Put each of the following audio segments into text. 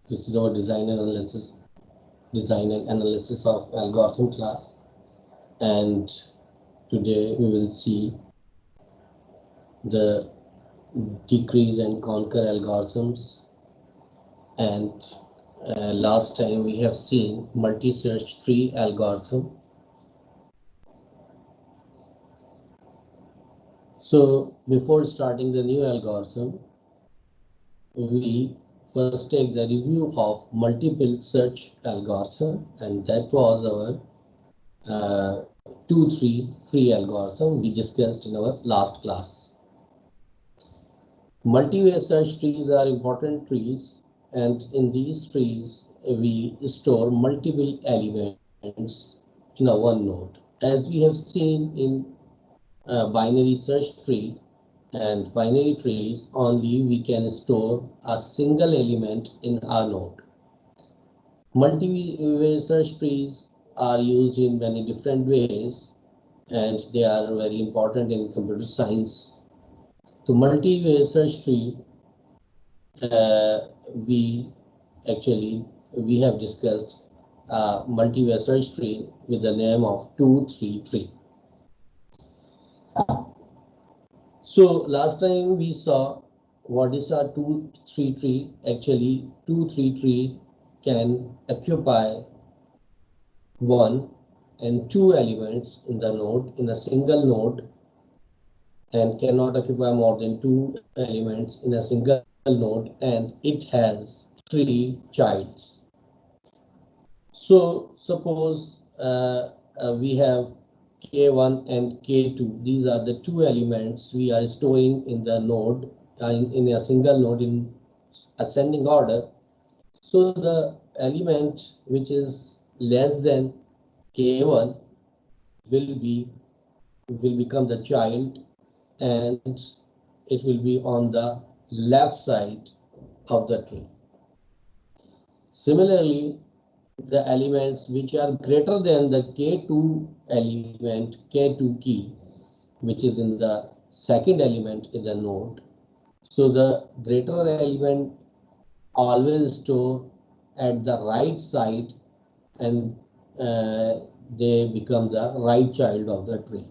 This is our design and analysis of algorithm class, and today we will see the decrease and conquer algorithms. And last time we have seen multi-search tree algorithm. So before starting the new algorithm, we first take the review of multiple search algorithm, and that was our 2-3-tree algorithm we discussed in our last class. Multi-way search trees are important trees, and in these trees we store multiple elements in a one node. As we have seen in binary search tree and binary trees, only we can store a single element in a node. Multi-way search trees are used in many different ways, and they are very important in computer science. The multi-way search tree, we have discussed multi-way search tree with the name of 2-3-tree. So last time we saw what is a 2-3-tree. Actually, 2-3-tree can occupy one and two elements in the node, in a single node, and cannot occupy more than two elements in a single node, and it has three childs. So suppose we have K1 and K2. These are the two elements we are storing in the node, in a single node in ascending order. So the element which is less than K1 will become the child, and it will be on the left side of the tree. Similarly, the elements which are greater than the K2 element, K2 key, which is in the second element in the node. So the greater element always store at the right side, and they become the right child of the tree.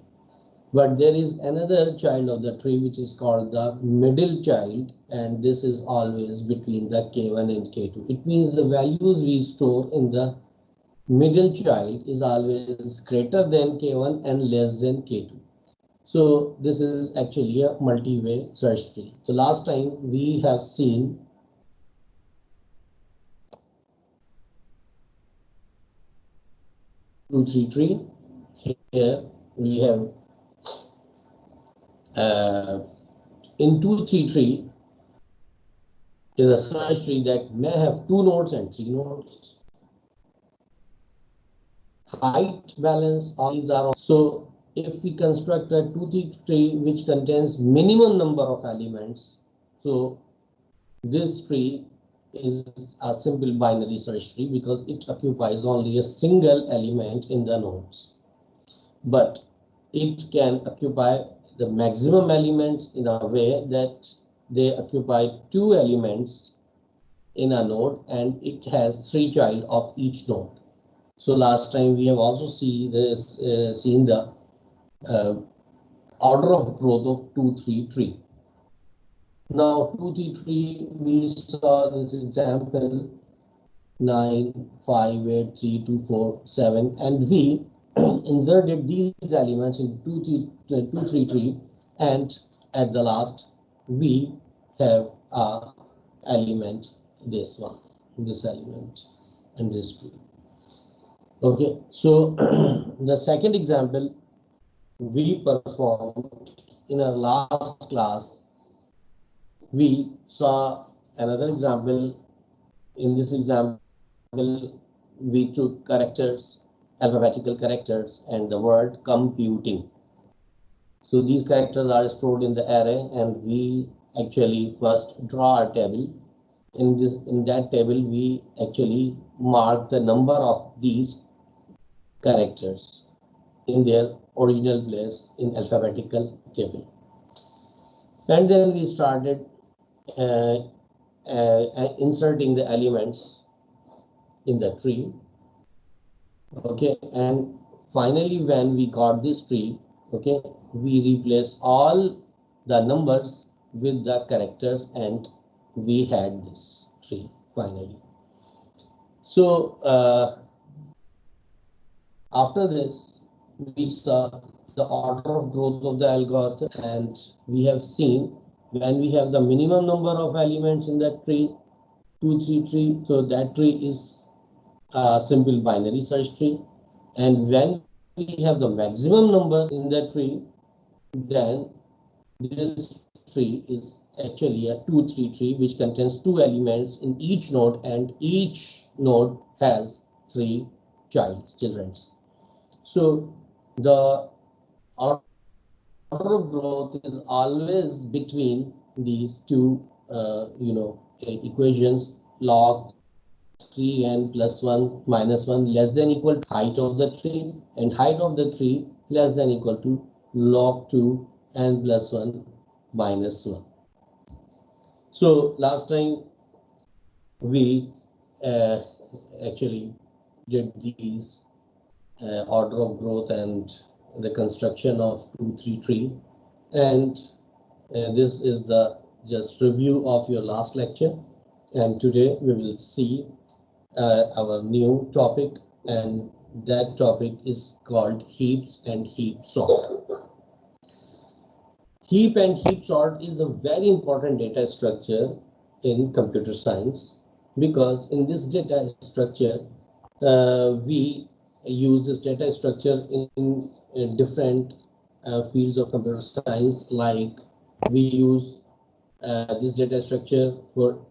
But there is another child of the tree which is called the middle child, and this is always between the K1 and K2. It means the values we store in the middle child is always greater than K1 and less than K2. So this is actually a multi-way search tree. So last time we have seen two, three tree. Here we have in 2-3-tree is a search tree that may have two nodes and three nodes. Height, balance, all these are. So if we construct a 2-3-tree which contains minimum number of elements, so this tree is a simple binary search tree because it occupies only a single element in the nodes. But it can occupy the maximum elements in a way that they occupy two elements in a node, and it has three child of each node. So last time we have also seen the order of growth of 2-3-tree. Now 2-3-tree, we saw this example 9, 5, 8, 3, 2, 4, 7, and we inserted these elements in 2-3-tree, and at the last we have a element, this one, this element, and this tree. Okay, so the second example we performed in our last class, we saw another example. In this example, we took characters, alphabetical characters, and the word computing. So these characters are stored in the array, and we actually first draw a table. In that table, we actually mark the number of these characters in their original place in alphabetical table. And then we started inserting the elements in the tree. Okay, and finally when we got this tree, okay, we replace all the numbers with the characters and we had this tree finally. So after this we saw the order of growth of the algorithm, and we have seen when we have the minimum number of elements in that tree, 2 3 tree, so that tree is a simple binary search tree. And when we have the maximum number in that tree, then this tree is actually a 2 3 tree which contains 2 elements in each node, and each node has 3 children. So the order of growth is always between these two equations, log 3 n plus 1 minus 1 less than equal to height of the tree, and height of the tree less than equal to log 2 n plus 1 minus 1. So last time we uh, actually did these order of growth and the construction of 2 3 tree, and this is the just review of your last lecture. And today we will see our new topic, and that topic is called heaps and heap sort. Heap and heap sort is a very important data structure in computer science, because in this data structure we use this data structure in different fields of computer science. Like we use this data structure for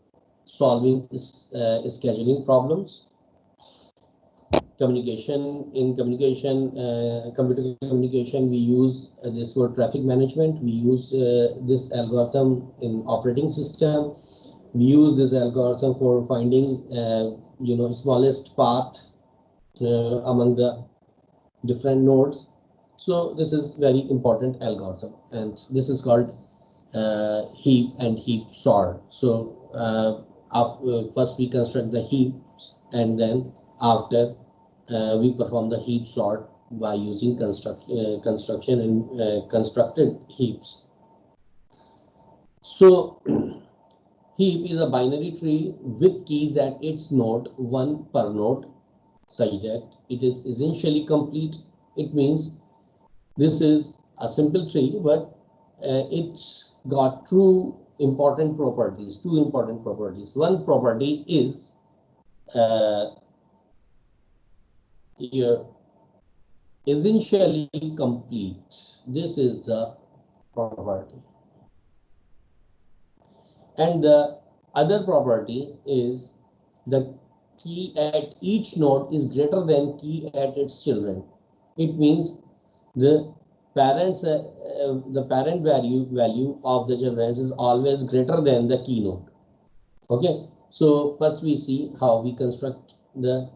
solving scheduling problems, computer communication. We use this for traffic management. We use this algorithm in operating system. We use this algorithm for finding smallest path among the different nodes. So this is very important algorithm, and this is called heap and heap sort. So first we construct the heaps, and then after we perform the heap sort by using construction and constructed heaps. So heap is a binary tree with keys at its node, one per node, such that it is essentially complete. It means this is a simple tree, but it's got two important properties. One property is here essentially complete. This is the property. And the other property is the key at each node is greater than key at its children. It means the parent value of the children is always greater than the key node. Okay, so first we see how we construct the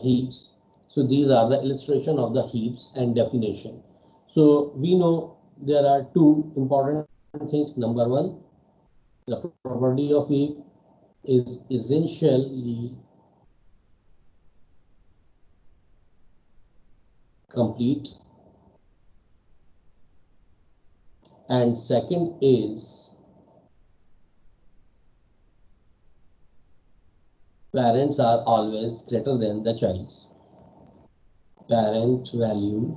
heaps. So these are the illustration of the heaps and definition. So we know there are two important things. Number one, the property of heap is essentially complete, and second is parents are always greater than the child's. Parent value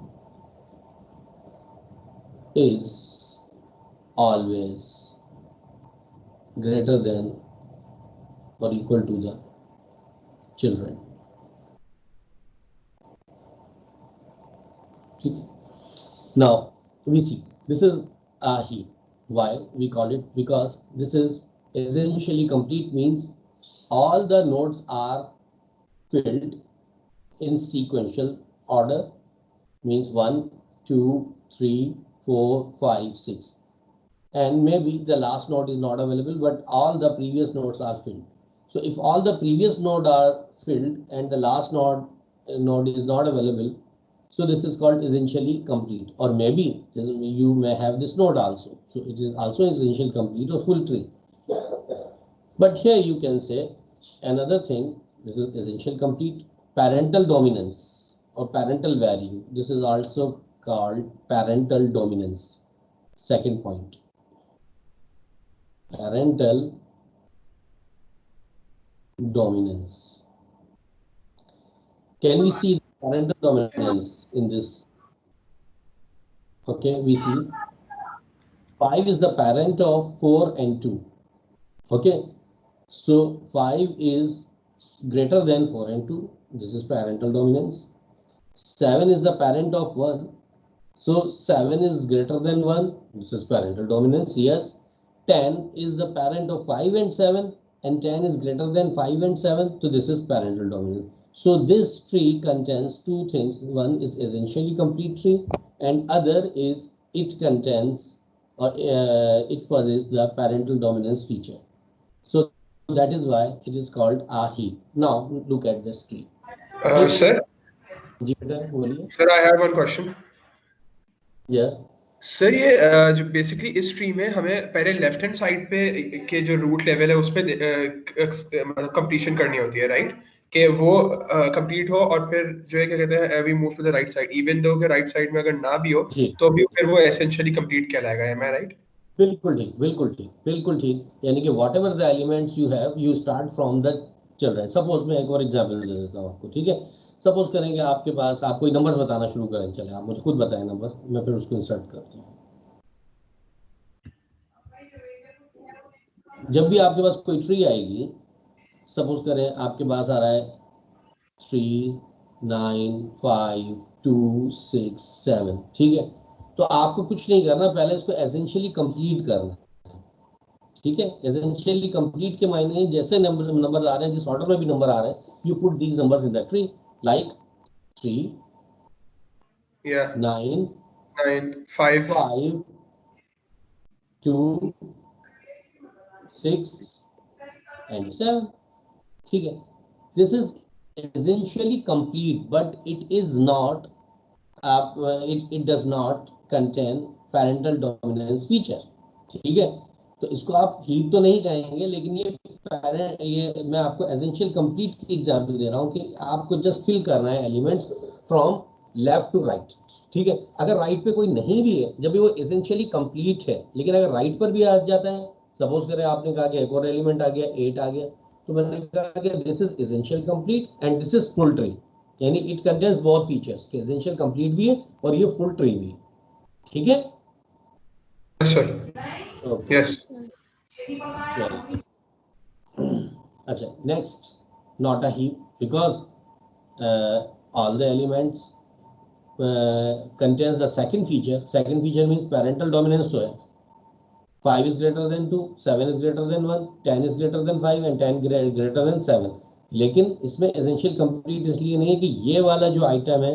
is always greater than or equal to the children. Now we see this is a heap. Why we call it? Because this is essentially complete, means all the nodes are filled in sequential order, means 1 2 3 4 5 6, and maybe the last node is not available, but all the previous nodes are filled. So if all the previous nodes are filled and the last node is not available, so this is called essentially complete. Or maybe you may have this node also, so it is also essentially complete or full tree. But here you can say another thing. This is essentially complete. Parental dominance or parental value. This is also called parental dominance. Second point. Parental dominance. Can we see parental dominance in this? Okay, we see 5 is the parent of 4 and 2. Okay, so 5 is greater than 4 and 2. This is parental dominance. 7 is the parent of 1. So 7 is greater than 1. This is parental dominance. Yes. 10 is the parent of 5 and 7, and 10 is greater than 5 and 7. So this is parental dominance. So this tree contains two things. One is essentially complete tree, and other is it contains or it possesses the parental dominance feature. So that is why it is called a heap. Now look at this tree. Sir, Sir, I have one question. Yeah. Sir ये जो basically इस tree में हमें पहले left hand side पे के जो root level है उस पे कंप्लीशन करनी होती है, राइट? कि वो कंप्लीट हो और फिर जो है क्या कहते हैं we move to the right side, even though के राइट साइड में अगर ना भी हो तो भी फिर वो एसेंशियली कंप्लीट कहलाएगा। एम आई राइट? बिल्कुल ठीक, बिल्कुल ठीक, बिल्कुल ठीक। यानी कि whatever the elements you have, you start from the children. Suppose मैं एक और एग्जांपल दे देता हूँ आपको, ठीक है? सपोज करेंगे आपके पास, आप कोई नंबर्स बताना शुरू करें। चले आप मुझे खुद बताएं नंबर, मैं फिर उसको इंसर्ट करता हूँ। जब भी आपके पास कोई ट्री आएगी, सपोज करें आपके पास आ रहा है 3 9 5 2 6 7, ठीक है? तो आपको कुछ नहीं करना, पहले इसको एसेंशियली कंप्लीट करना, ठीक है? एसेंशियली कंप्लीट के मायने जैसे नंबर आ रहे हैं, जिस ऑर्डर में भी नंबर आ रहे हैं, you put these numbers in the tree, like 3 9 5 2 6 and 7, ठीक है? This is essentially complete, but it is not it does not contain parental dominance feature, ठीक है? तो इसको आप हीप तो नहीं कहेंगे, लेकिन ये मैं आपको एसेंशियल कंप्लीट की एग्जांपल दे रहा हूँ कि आपको जस्ट फिल करना है elements from left to right, ठीक है? अगर राइट पे कोई नहीं भी है, जब भी वो एसेंशियली कंप्लीट है, लेकिन अगर राइट पर भी आ जाता है, सपोज करें आपने कहा कि एक और एलिमेंट आ गया 8 आ गया, तो मैंने कहा कि this is essential complete and this is full tree, यानी इट कंटेन्स बोथ फीचर्स, कि एसेंशियल कंप्लीट भी है और ये फुल ट्री भी है, ठीक है? Yes sir, yes. अच्छा, next, not a heap, because all the elements contains the second feature. Second feature means parental dominance तो है। 5 is greater than 2, 7 is greater than 1, 10 is greater than 5 and 10 greater than 7। लेकिन इसमें essential complete इसलिए नहीं है कि ये वाला जो आइटम है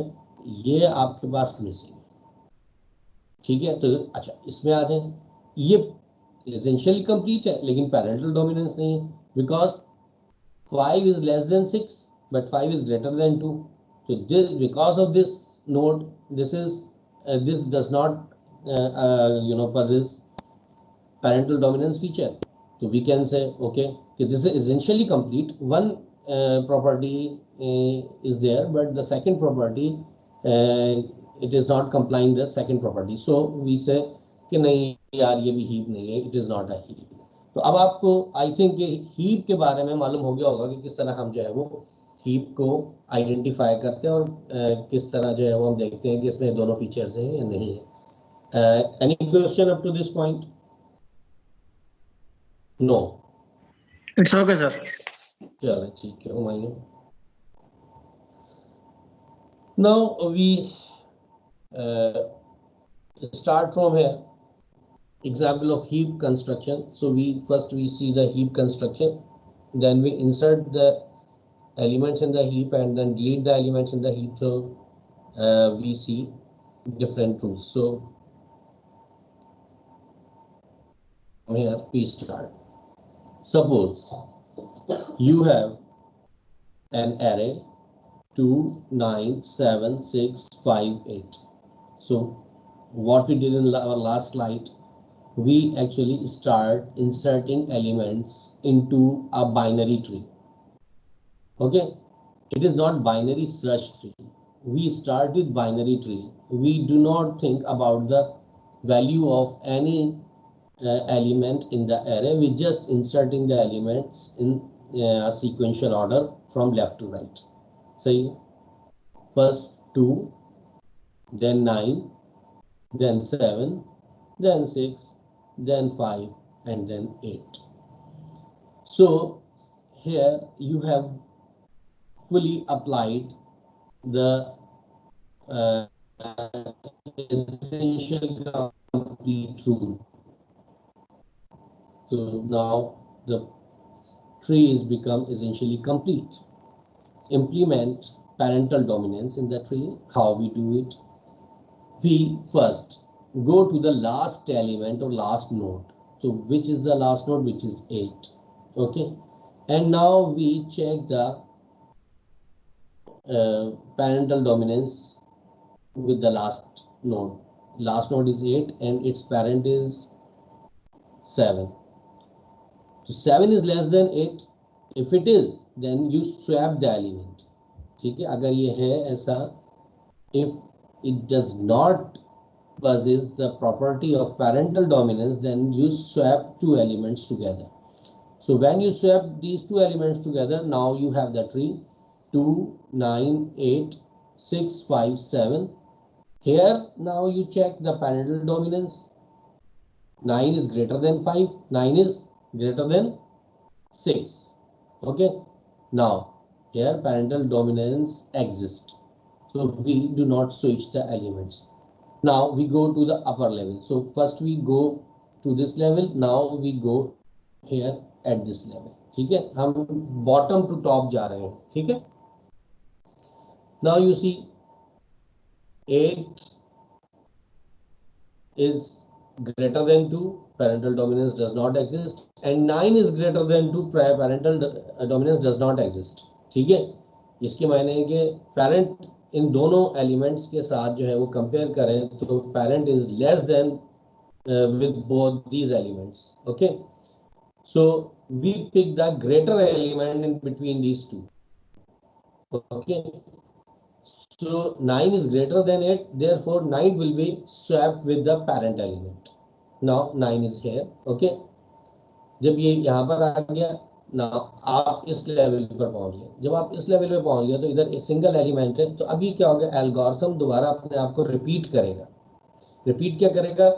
ये आपके पास मिसिंग है, ठीक है? तो अच्छा, इसमें आ जाए, ये एसेंशियली कंप्लीट है लेकिन पेरेंटल डोमिनेंस नहीं है, because 5 is less than 6 but 5 is greater than 2, so this, because of this node, this does not possess parental dominance feature. So we can say, okay, this is essentially complete. One property is there, but the second property it is not complying the second property, so we say कि नहीं यार ये भी heap नहीं है, it is not a heap। तो अब आपको आई थिंक ये हीप के बारे में मालूम हो गया होगा कि किस तरह हम जो है वो हीप को आइडेंटिफाई करते हैं और किस तरह जो है वो हम देखते हैं कि इसमें दोनों फीचर्स हैं या नहीं है। Any question up to this point? No, it's okay sir. चलो ठीक है, Humayun. Now we start from here. Example of heap construction. So first we see the heap construction, then we insert the elements in the heap and then delete the elements in the heap. So we see different rules. So here we start. Suppose you have an array 2 9 7 6 5 8. So what we did in our last slide, we actually start inserting elements into a binary tree. Okay, it is not binary search tree. We start with binary tree. We do not think about the value of any element in the array. We just inserting the elements in a sequential order from left to right. So first 2, then 9, then 7, then 6, then 5, and then 8. So here you have fully applied the essential complete rule. So now the tree is become essentially complete. Implement parental dominance in the tree. How we do it? We first go to the last element or last node. So which is the last node? Which is 8. Okay, and now we check the parental dominance with the last node. Last node is 8 and its parent is 7. So 7 is less than 8. If it is, then you swap the element. ठीक है, अगर ये है ऐसा, if it does not possess the property of parental dominance, then you swap two elements together. So when you swap these two elements together, now you have the tree 2, 9, 8, 6, 5, 7. Here now you check the parental dominance. 9 is greater than 5, 9 is greater than 6. Okay, now here parental dominance exists, so we do not switch the elements. Now we go to the upper level. So first we go to this level, now we go here at this level. ठीक है, हम bottom to top जा रहे हैं. ठीक है, now you see 8 is greater than 2, parental dominance does not exist, and 9 is greater than 2, parental dominance does not exist. ठीक है, इसके मायने है कि पेरेंट इन दोनों एलिमेंट्स के साथ जो है वो कंपेयर करें तो parent is less than with both these elements. Okay, so we pick the greater element in between these two. Okay, so 9 is greater than 8, therefore 9 will be swapped with the parent element. Now 9 is here. Okay, जब ये यहाँ पर आ गया, ना आप इस level पर पहुंच गए. जब आप इस लेवल पे पहुंच गए तो इधर एक सिंगल एलिमेंट है, तो अभी क्या होगा, एल्गोरिथम दोबारा अपने आप को रिपीट करेगा. रिपीट क्या करेगा,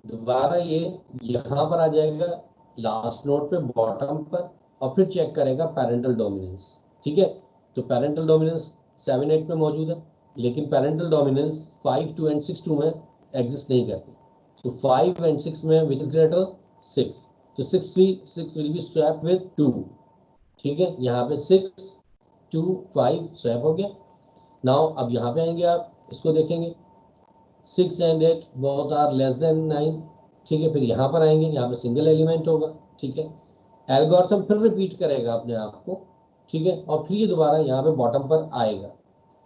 दोबारा ये यहाँ पर आ जाएगा लास्ट नोड पे बॉटम पर, और फिर चेक करेगा पेरेंटल डोमिनेंस. ठीक है, तो पेरेंटल डोमिनेंस 7, 8 में मौजूद है, लेकिन पेरेंटल डोमिनेंस 5, 2 एंड 6, 2 में एग्जिस्ट नहीं करती. तो 5 एंड 6 में विच इज ग्रेटर, 6. तो 6 will be swapped with 2. ठीक है, यहाँ पे 6, 2, 5 स्वैप हो गया. नाउ अब यहाँ पे आएंगे, आप इसको देखेंगे 6 and 8 both are less than 9. ठीक है, फिर यहाँ पर आएंगे, यहाँ पे सिंगल एलिमेंट होगा. ठीक है, एल्गोरिथम फिर रिपीट करेगा अपने आप को. ठीक है, और फिर ये दोबारा यहाँ पे बॉटम पर आएगा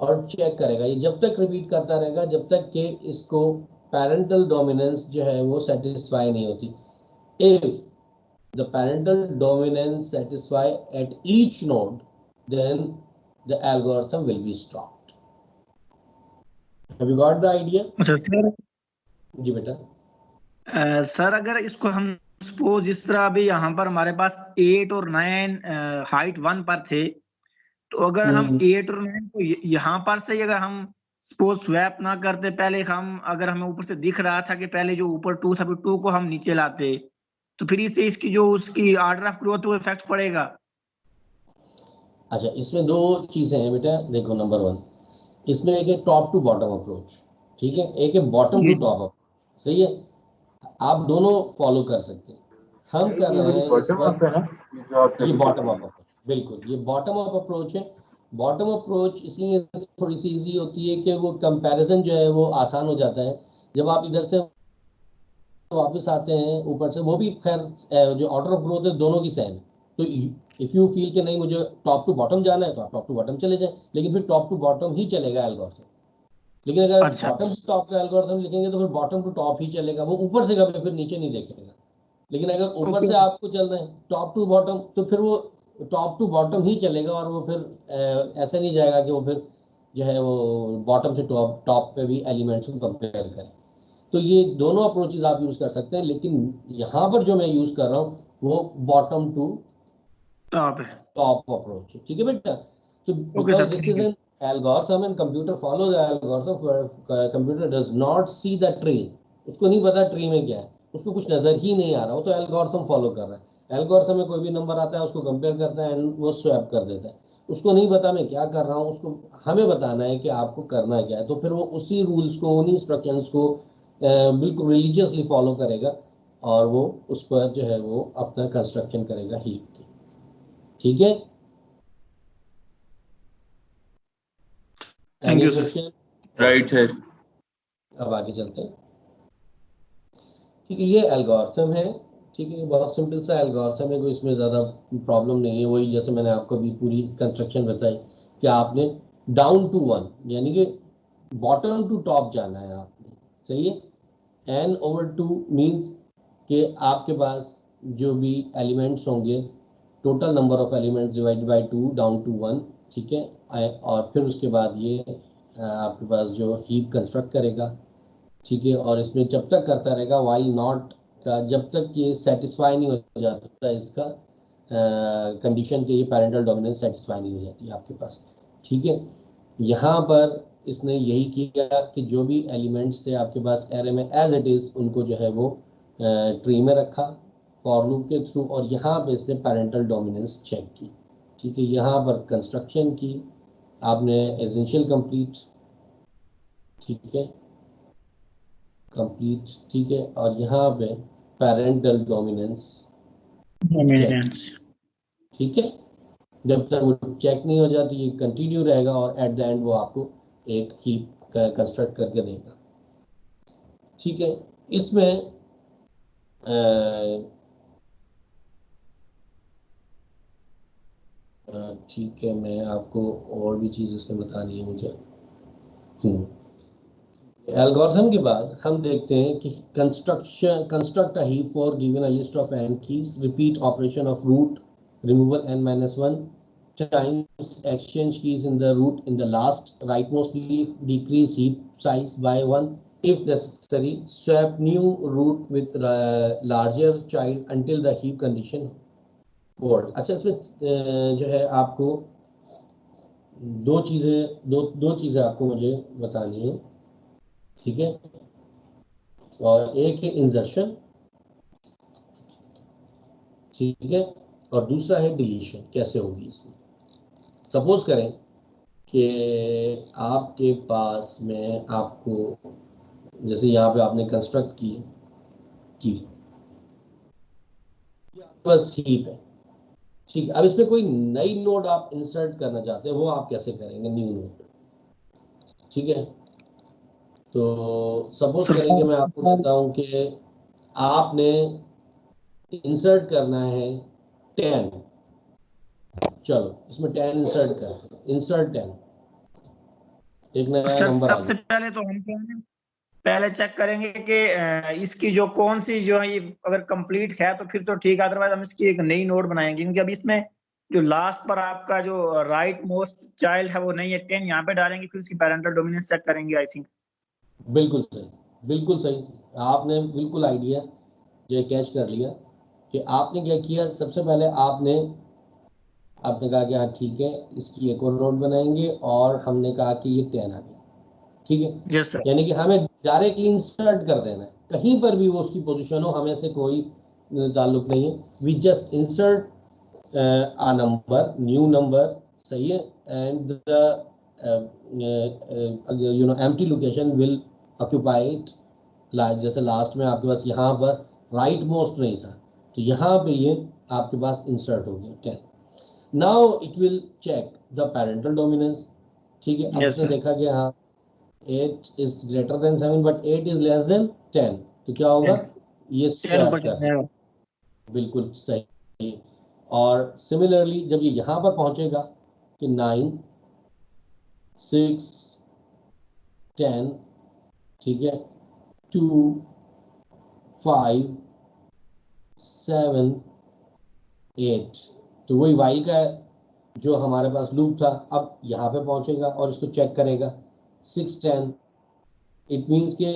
और चेक करेगा. ये जब तक रिपीट करता रहेगा जब तक कि इसको पेरेंटल डोमिनेंस जो है वो सेटिस्फाई नहीं होती. If the parental dominance satisfy at each node, then the algorithm will be stopped. Have you got the idea? अच्छा सर. जी बेटा. सर अगर इसको हम सपोज जिस तरह अभी यहाँ पर हमारे पास 8 और 9 हाइट 1 पर थे, तो अगर हम 8 और 9 को यहाँ पर से अगर हम सपोज स्वैप ना करते, पहले हम अगर हमें ऊपर से दिख रहा था कि पहले जो ऊपर 2 था, 2 को हम नीचे लाते, तो फिर इससे इसकी जो उसकी ऑर्डर ऑफ ग्रोथ वो इफेक्ट पड़ेगा. अच्छा, इसमें दो चीजें हैं बेटा. देखो, नंबर 1, इसमें एक है टॉप टू बॉटम अप्रोच. ठीक है, एक है बॉटम टू टॉप अप्रोच. सही है, आप दोनों फॉलो कर सकते हैं. हम कर रहे हैं ये बॉटम अप अप्रोच. बिल्कुल, ये बॉटम अप अप्रोच है. बॉटम अप्रोच इसलिए थोड़ी सी इजी होती है कि वो कंपैरिजन जो है वो आसान हो जाता है. जब आप इधर से वापस आते हैं ऊपर से, वो भी खैर जो ऑर्डर ऑफ ग्रोथ है दोनों की सेम है. तो इफ यू फील कि नहीं मुझे टॉप टू बॉटम जाना है तो आप टॉप टू बॉटम चले जाएं, लेकिन फिर टॉप टू बॉटम ही चलेगा एल्गोरिथम. लेकिन अगर अच्छा। बॉटम टू टॉप का एल्गोरिथम लिखेंगे तो फिर बॉटम टू टॉप ही चलेगा, वो ऊपर से कभी फिर नीचे नहीं देखेगा। लेकिन अगर ऊपर ओके। से आपको चलना है टॉप टू बॉटम, तो फिर वो टॉप टू बॉटम ही चलेगा, और वो फिर ऐसे नहीं जाएगा कि वो फिर जो है वो बॉटम से टॉप टॉप पे भी एलिमेंट्स को कंपेयर करें। तो ये दोनों अप्रोचेज आप यूज कर सकते हैं, लेकिन यहाँ पर जो मैं यूज कर रहा हूँ वो बॉटम टू टॉप है। टॉप अप्रोच है, ठीक है बेटा। तो okay because sir, this thank is you. An algorithm and computer follow the algorithm, computer does not see the tree, उसको नहीं पता ट्री में क्या है, उसको कुछ नजर ही नहीं आ रहा, वो तो एल्गोरिथम फॉलो कर रहा है। एल्गोरिथम में कोई भी नंबर आता है उसको कंपेयर करता है एंड वो स्वैप कर देता है, उसको नहीं पता मैं क्या कर रहा हूँ, उसको हमें बताना है कि आपको करना क्या है, तो फिर वो उसी रूल्स को उन्हीं इंस्ट्रक्शंस को बिल्कुल रिलीजियसली फॉलो करेगा, और वो उस पर जो है वो अपना कंस्ट्रक्शन करेगा हीप की, ठीक है। Thank any you sir. Question? Right sir. अब आगे चलते हैं, ठीक है। ये एल्गोरिथम है, ठीक है, ये बहुत सिंपल सा एल्गोरिथम है, कोई इसमें ज़्यादा प्रॉब्लम नहीं है। वही जैसे मैंने आपको अभी पूरी कंस्ट्रक्शन बताई कि आपने डाउन टू वन यानी कि बॉटम टू टॉप जाना है आपने, सही है। एन ओवर टू मीन्स कि आपके पास जो भी एलिमेंट्स होंगे, total number of elements divide by two down to one, ठीक है। और फिर उसके बाद ये आपके पास जो हीप कंस्ट्रक्ट करेगा, ठीक है, और इसमें जब तक करता रहेगा वाइल नॉट का, जब तक ये सेटिस्फाई नहीं हो जाता इसका कंडीशन के, ये पैरेंटल डोमिनेंस सेटिस्फाई नहीं हो जाती आपके पास, ठीक है। यहाँ पर इसने यही किया कि जो भी एलिमेंट्स थे आपके पास एरे में एज इट इज़, उनको जो है वो ट्री में रखा फॉर लूप के थ्रू, और यहाँ पे इसने पैरेंटल डोमिनेंस चेक की, ठीक है। यहाँ पर कंस्ट्रक्शन की आपने एसेंशियल कंप्लीट, ठीक है, कंप्लीट, ठीक है, और यहाँ पे पैरेंटल डोमिनेंस चेक, डोमिनेंस। ठीक है। जब तक वो चेक नहीं हो जाती ये कंटिन्यू रहेगा, और एट द एंड वो आपको एक हीप कंस्ट्रक्ट करके देगा, ठीक है। इसमें ठीक है, मैं आपको और भी चीज़ इसमें बतानी है मुझे। एल्गोरिथम के बाद हम देखते हैं कि construct a heap for given a list of n keys, repeat operation of root removal n-1 times exchange keys in the root in the last rightmost leaf, decrease heap size by 1 if necessary, swap new root with larger child until the heap condition hold। अच्छा, इसमें जो है आपको दो चीज़ें आपको मुझे बतानी है, ठीक है। और एक है इंजर्शन, ठीक है, और दूसरा है डिलीशन, कैसे होगी इसमें। सपोज करें कि आपके पास में आपको, जैसे यहाँ पे आपने कंस्ट्रक्ट की बस हीप है, ठीक है। अब इसमें कोई नई नोड आप इंसर्ट करना चाहते हैं, वो आप कैसे करेंगे, न्यू नोड, ठीक है। तो सपोज सर करें कि मैं आपको कहता हूँ कि आपने इंसर्ट करना है 10, चलो इसमें 10 इंसर्ट करते हैं, इंसर्ट 10, एक नया सर नंबर आ सबसे गया। पहले तो हम क्या है, पहले चेक करेंगे कि इसकी जो कौन सी जो है ये अगर कंप्लीट है तो फिर तो ठीक है, अदरवाइज हम इसकी एक नई नोड बनाएंगे, क्योंकि अभी इसमें जो लास्ट पर आपका जो राइट मोस्ट चाइल्ड है वो नहीं है 10, यहाँ पे डालेंगे, फिर उसकी पैरेंटल डोमिनेंस चेक करेंगे आई थिंक। बिल्कुल सही, बिल्कुल सही, आपने बिल्कुल आइडिया जो कैच कर लिया कि आपने क्या किया। सबसे पहले आपने कहा कि हाँ ठीक है, इसकी एक और नोड बनाएंगे, और हमने कहा कि ये 10 आ गया, ठीक है। Yes sir. यानी कि हमें डायरेक्टली इंसर्ट कर देना है, कहीं पर भी वो उसकी पोजीशन हो, हमें से कोई ताल्लुक नहीं है। We just insert a number, new number, सही है, and the empty location will occupy it, जैसे लास्ट में आपके पास यहाँ पर राइट मोस्ट नहीं था, तो यहाँ पे ये आपके पास इंसर्ट हो गया 10। Now it will check the parental dominance, ठीक है। अब यस इसने सर। देखा कि हाँ 8 is greater than 7 but 8 is less than 10, तो क्या होगा, ये 10 स्वैप ऊपर कर चला देगा, जाएगा। बिल्कुल सही। और सिमिलरली जब ये यहाँ पर पहुंचेगा कि 9 6 10, ठीक है, 2, 5, 7, 8। तो वही वाइल का जो हमारे पास लूप था अब यहाँ पे पहुंचेगा और इसको चेक करेगा 6, 10। इट मीन्स के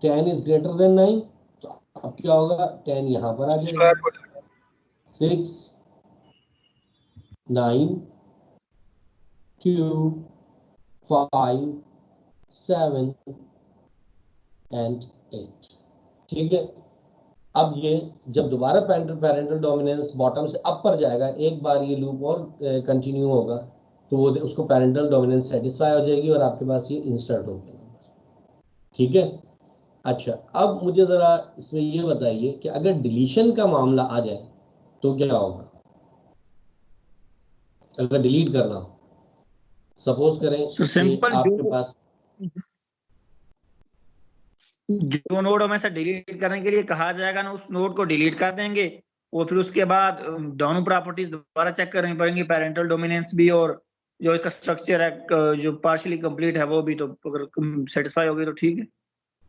10 इज ग्रेटर देन 9। तो अब क्या होगा, 10 यहाँ पर आ जाएगा। स्क्रैप हो जाएगा। 6, 9, 2, 5, 7 एंड 8। ठीक है। अब ये जब दोबारा पैरेंटल डोमिनेंस बॉटम से अप पर जाएगा, एक बार ये लूप और कंटिन्यू होगा, तो वो उसको पैरेंटल डोमिनेंस सेटिस्फाई हो जाएगी और आपके पास ये इंसर्ट हो गया। ठीक है। अच्छा, अब मुझे जरा इसमें ये बताइए कि अगर डिलीशन का मामला आ जाए तो क्या होगा, अगर डिलीट करना हो। सपोज करें सो कि सिंपल, आपके पास जो नोड हमें से डिलीट करने के लिए कहा जाएगा ना, उस नोड को डिलीट कर देंगे और फिर उसके बाद दोनों प्रॉपर्टीज दोबारा चेक करनी पड़ेंगी, पैरेंटल डोमिनेंस भी और जो इसका स्ट्रक्चर है जो पार्शियली कंप्लीट है वो भी। तो अगर सेटिस्फाई होगी तो ठीक है।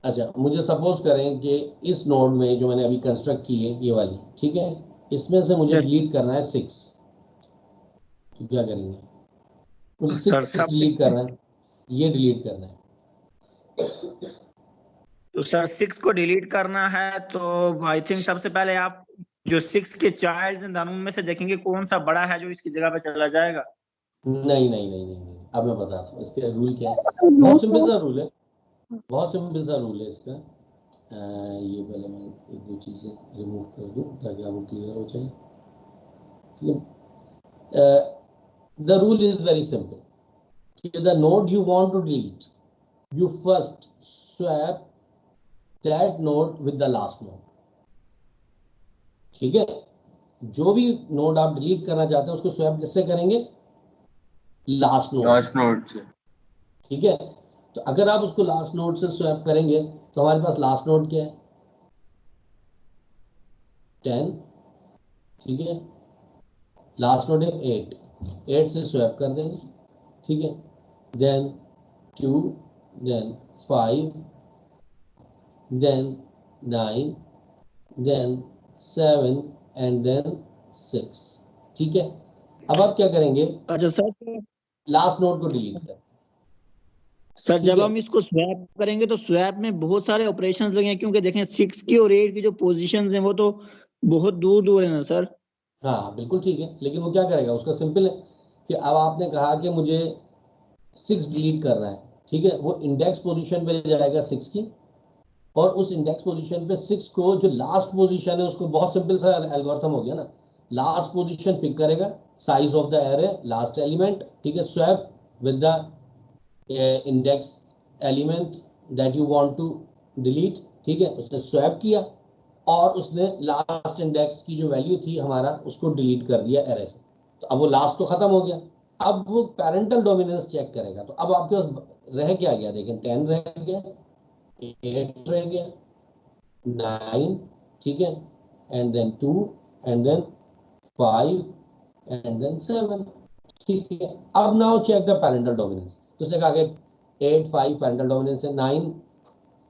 अच्छा, मुझे सपोज करें कि इस नोड में जो मैंने अभी कंस्ट्रक्ट की है ये वाली, ठीक है, इसमें से मुझे यस डिलीट करना है 6। तो क्या करेंगे, मुझे सर 6 सब। डिलीट करना है, ये डिलीट करना है। तो सर 6 को डिलीट करना है तो आई थिंक सबसे पहले आप जो 6 के चाइल्ड्स हैं दोनों में से देखेंगे कौन सा बड़ा है जो इसकी जगह पे चला जाएगा। नहीं नहीं नहीं नहीं नहीं, अब मैं बताता हूँ इसके रूल क्या है। बहुत सिंपल सा रूल है, बहुत सिंपल सा रूल है इसका। ये पहले मैं एक दो चीज़ें रिमूव कर दूँ ताकि आपको क्लियर हो जाए। ठीक है। The rule is very simple. The node you want to delete, you first swap that node with the last node। ठीक है। जो भी नोड आप डिलीट करना चाहते हैं उसको स्वैप किससे करेंगे, लास्ट नोड। लास्ट नोड से। ठीक है। तो अगर आप उसको लास्ट नोड से स्वैप करेंगे तो हमारे पास लास्ट नोड क्या है, 10। ठीक है। लास्ट नोड है 8, 8 से स्वैप कर देंगे। ठीक है। Then 2, then 5, then 9, then 7 and then 6। ठीक है। अब आप क्या करेंगे, अच्छा सर, लास्ट नोड को डिलीट कर। सर ठीक जब है। हम इसको स्वैप करेंगे तो स्वैप में बहुत सारे ऑपरेशंस लगेंगे, क्योंकि देखें 6 की और 8 की जो पोजीशंस हैं वो तो बहुत दूर दूर है ना सर। हाँ बिल्कुल ठीक है, लेकिन वो क्या करेगा, उसका सिंपल है कि अब आपने कहा कि मुझे 6 डिलीट करना है। ठीक है। वो इंडेक्स पोजीशन पे जाएगा 6 की, और उस इंडेक्स पोजीशन पे 6 को जो लास्ट पोजीशन है उसको, बहुत सिंपल सा एल्गोरिथम हो गया ना, लास्ट पोजीशन पिक करेगा, size of the array, last element. ठीक है। Swap with the index element that you want to delete. ठीक है। उसने स्वैप किया और उसने लास्ट इंडेक्स की जो वैल्यू थी हमारा उसको डिलीट कर दिया एरे से। तो अब वो लास्ट तो खत्म हो गया। अब वो पैरेंटल डोमिनेंस चेक करेगा। तो अब आपके पास रह क्या गया, देखें 10 रह गया, 8 रह गया, 9, ठीक है, and then 2, and then 5, and then 7। ठीक है। अब now check the parental dominance. तो उसने कहा कि 8, 5 पैरेंटल डोमिनेंस है, 9,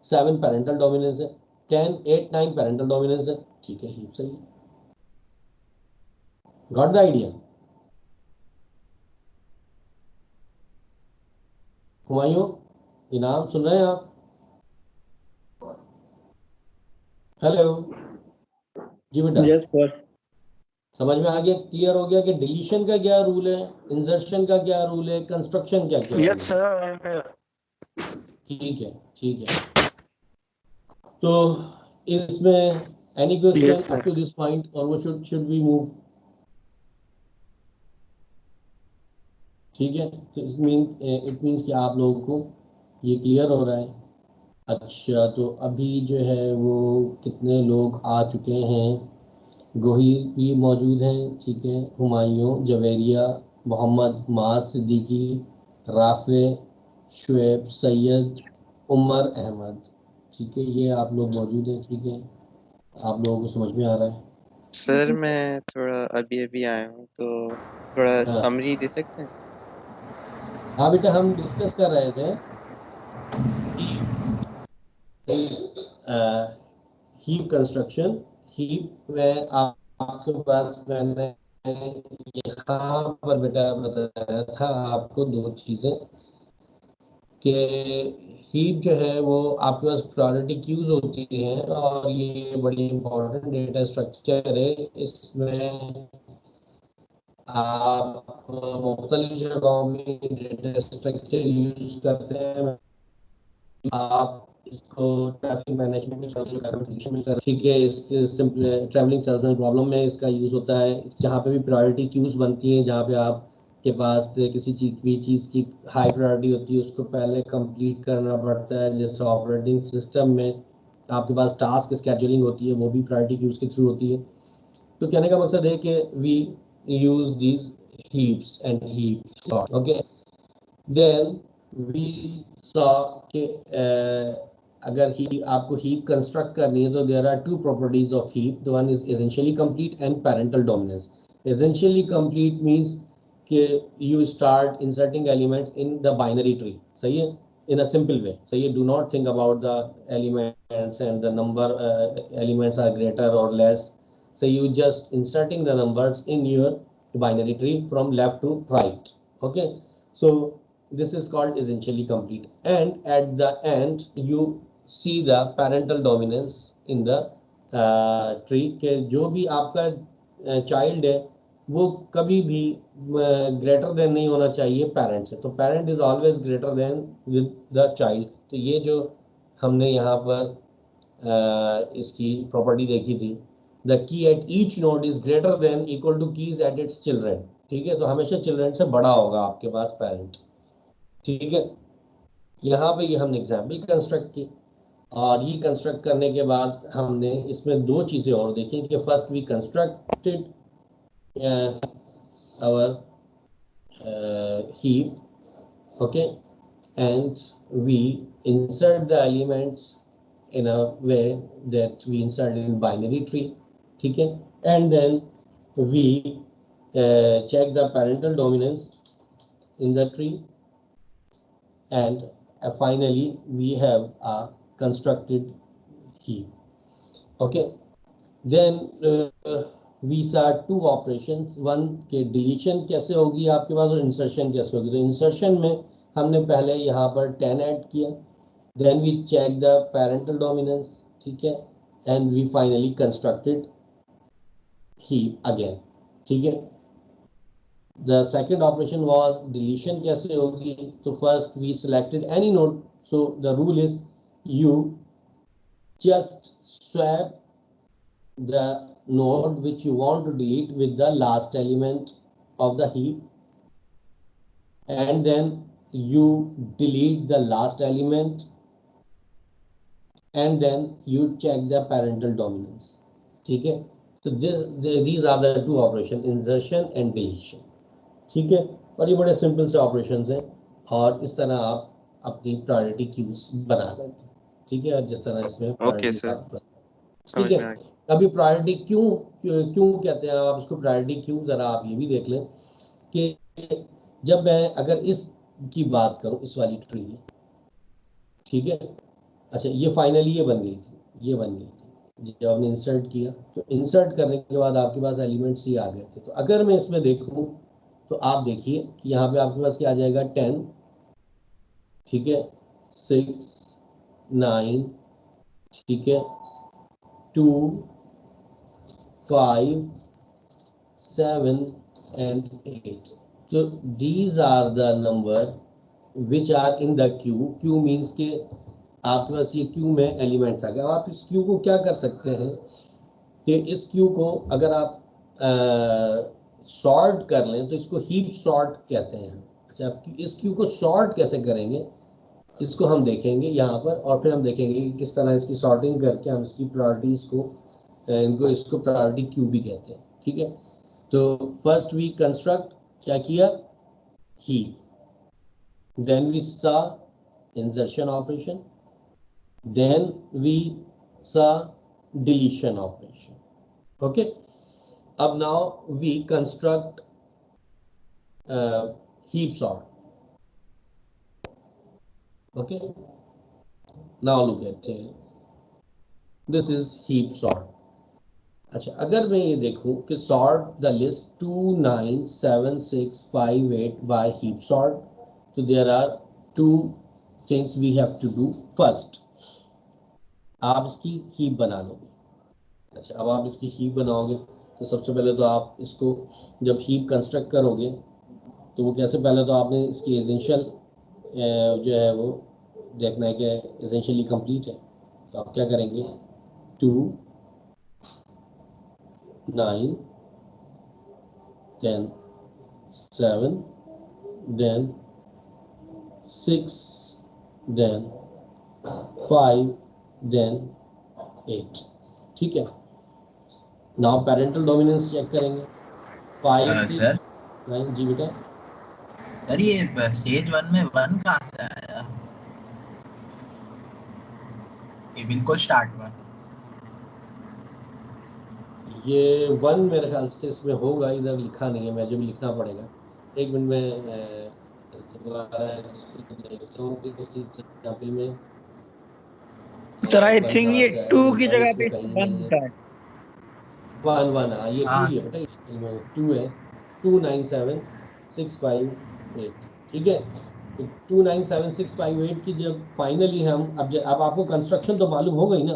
7 पैरेंटल डोमिनेंस है, 10, 8, 9 पैरेंटल डोमिनेंस है। ठीक है, ही सही है। Got the idea. हुमायूं, इनाम सुन रहे हैं आप? हेलो जी बेटा, यस सर। समझ में आ गया, क्लियर हो गया कि डिलीशन का क्या रूल है, इंसर्शन का क्या रूल है, कंस्ट्रक्शन क्या क्या यस रूल है। सर। ठीक है, ठीक है। तो इसमें any yes question up sir. To this point, और वो शुड वी मूव? ठीक है। तो इट मीन्स कि आप लोगों को ये क्लियर हो रहा है। अच्छा, तो अभी जो है वो कितने लोग आ चुके हैं, गोहीर भी मौजूद हैं, ठीक है, हुमायूं, जवेरिया, मोहम्मद, माज सिद्दीकी, राफे, शुएब, सैयद, उमर अहमद। ठीक है, ये आप लोग मौजूद हैं। ठीक है, आप लोगों को समझ में आ रहा है? सर मैं थोड़ा अभी अभी आया हूँ तो थोड़ा हाँ समरी दे सकते हैं? हाँ बेटा, हम डिस्कस कर रहे थे हीप कंस्ट्रक्शन, हीप में आपके पास मैंने यहाँ पर बेटा बताया था आपको दो चीजें कि हीप जो है वो आपके पास प्रायोरिटी क्यूज होती हैं और ये बड़ी इंपॉर्टेंट डेटा स्ट्रक्चर है। इसमें आप मुख्तलिफ जगहों में डेटा स्ट्रक्चर यूज करते हैं। आप इसको ट्रैफिक मैनेजमेंट में ठीक है, इसके सिंपल ट्रैवलिंग सेल्समैन प्रॉब्लम में इसका यूज होता है। जहाँ पे भी प्रायोरिटी क्यूज बनती हैं, जहाँ पे आप के पास किसी चीज़ की हाई प्रायोरिटी होती है, उसको पहले कंप्लीट करना पड़ता है। जैसे ऑपरेटिंग सिस्टम में आपके पास टास्क स्केड्यूलिंग होती है, वो भी प्रायोरिटी क्यूज के थ्रू होती है। तो कहने का मकसद है कि we use these heaps and heaps, okay. Then we saw कि अगर ही आपको हीप कंस्ट्रक्ट करनी है तो there are two properties of heap. The one is essentially complete and parental dominance. Essentially complete means कि you start inserting elements in the binary tree, सही है, in a simple way. So you do not think about the elements and the number elements are greater or less. So you just inserting the numbers in your binary tree from left to right. Okay. So this is called essentially complete. And at the end, you see the parental dominance in the tree के जो भी आपका child है वो कभी भी greater than नहीं होना चाहिए पेरेंट से। तो parent is always greater than with the child. तो ये जो हमने यहाँ पर इसकी प्रॉपर्टी देखी थी, the key at each node is greater than equal two keys at its children. ठीक है, तो हमेशा चिल्ड्रन से बड़ा होगा आपके पास पेरेंट। ठीक है, यहाँ पे ये हमने एग्जाम्पल कंस्ट्रक्ट की और ये कंस्ट्रक्ट करने के बाद हमने इसमें दो चीज़ें और देखी कि first we constructed our heap, okay, and we insert the elements in a way that we insert in binary tree, ठीक है, and then we check the parental dominance in the tree, and finally we have a constructed heap, okay. Then we saw two operations, one के deletion कैसे होगी आपके पास और insertion कैसे होगी। तो इंसर्शन में हमने पहले यहाँ पर 10 ऐड किया, then we check the parental dominance, ठीक है, and we finally constructed heap again, ठीक है। The second operation was deletion कैसे होगी। तो first we selected any node, so the rule is you just swap the node which you want to delete with the last element of the heap, and then you delete the last element, and then you check the parental dominance, ठीक है। तो these are the two operations, insertion and deletion, ठीक है। और ये बड़े simple से operations हैं और इस तरह आप अपनी प्रायोरिटी क्यूज बना लेते हैं, ठीक है। और जिस तरह इसमें ओके सर, ठीक समझ है। में आ गया। अभी प्रायोरिटी क्यों कहते हैं आप इसको प्रायोरिटी क्यों, जरा आप ये भी देख लें कि जब मैं अगर इस की बात करूं, इस वाली ट्री, ठीक है, अच्छा ये फाइनली ये बन गई थी, ये बन गई थी जब आपने इंसर्ट किया। तो इंसर्ट करने के बाद आपके पास एलिमेंट्स ही आ गए थे। तो अगर मैं इसमें देखूं तो आप देखिए कि यहाँ पे आपके पास क्या आ जाएगा, 10, ठीक है, 6, 9, ठीक है, 2, 5, 7 and 8. So these are the number which are in the queue. Queue means के आपके पास ये क्यू में एलिमेंट्स आ गए। आप इस क्यू को क्या कर सकते हैं कि इस क्यू को अगर आप सॉर्ट कर लें तो इसको हीप सॉर्ट कहते हैं। अच्छा, इस क्यू को सॉर्ट कैसे करेंगे इसको हम देखेंगे यहाँ पर, और फिर हम देखेंगे कि किस तरह इसकी सॉर्टिंग करके हम इसकी प्रायोरिटीज को इसको प्रायोरिटी क्यू भी कहते हैं, ठीक है। तो फर्स्ट वी कंस्ट्रक्ट क्या किया, heap, then we saw insertion operation, then we saw deletion operation, okay. अब now we construct heap sort, okay. Now look at this is heap sort. अच्छा, अगर मैं ये देखूं कि sort the list 2 9 7 6 5 8 by heap sort, तो there are two things we have to do. First, आप इसकी हीप बना लोगे। अच्छा, अब आप इसकी हीप बनाओगे तो सबसे पहले तो आप इसको जब हीप कंस्ट्रक्ट करोगे तो वो कैसे, पहले तो आपने इसकी एसेंशियल जो है वो देखना है कि एसेंशियली कंप्लीट है। तो आप क्या करेंगे, 2 9 10 7 then 6 then 5 then 8। ठीक है, नाउ पेरेंटल डोमिनेंस चेक करेंगे। 5 सर 6 9। जी बेटा। सर ये स्टेज 1 में 1 कहाँ से आया? ये बिल्कुल स्टार्ट में। ये 1 मेरे ख्याल से इसमें होगा, इधर लिखा नहीं है, मुझे भी लिखना पड़ेगा। एक मिनट में दोबारा इसको देखता हूँ कि किसी एग्जाम्पल में सर आई 1 थिंक कहाँ ये से आया। 2 1 की 1 जगह इसमें पे कहीं 1 नहीं है। होता है। 1 1 हाँ, ये 2 हाँ ही है सर। बेटा, इसमें 2 है। 2 9 7 6 5 8। ठीक है, तो 2 9 7 6 5 8 की जब फाइनली हम अब आपको कंस्ट्रक्शन तो मालूम हो गई ना,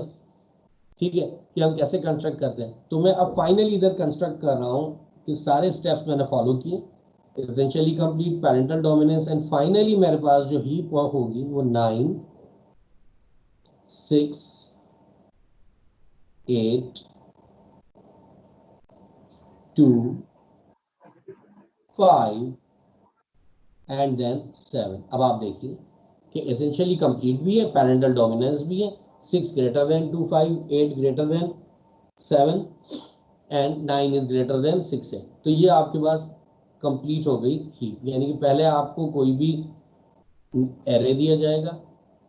ठीक है, कि हम कैसे कंस्ट्रक्ट करते हैं। तो मैं अब फाइनली इधर कंस्ट्रक्ट कर रहा हूँ कि सारे स्टेप्स मैंने फॉलो किए, essentially complete, parental dominance, and finally मेरे पास जो हीप होगी वो 9 6 8 2 5 एंड देन 7। अब आप देखिए कि एसेंशियली कंप्लीट भी है, पेरेंटल डोमिनेंस भी है, 6 greater than 2 5 8 greater than 7 and 9 is greater than 6 है। तो ये आपके पास कंप्लीट हो गई हीप। यानी कि पहले आपको कोई भी एरे दिया जाएगा,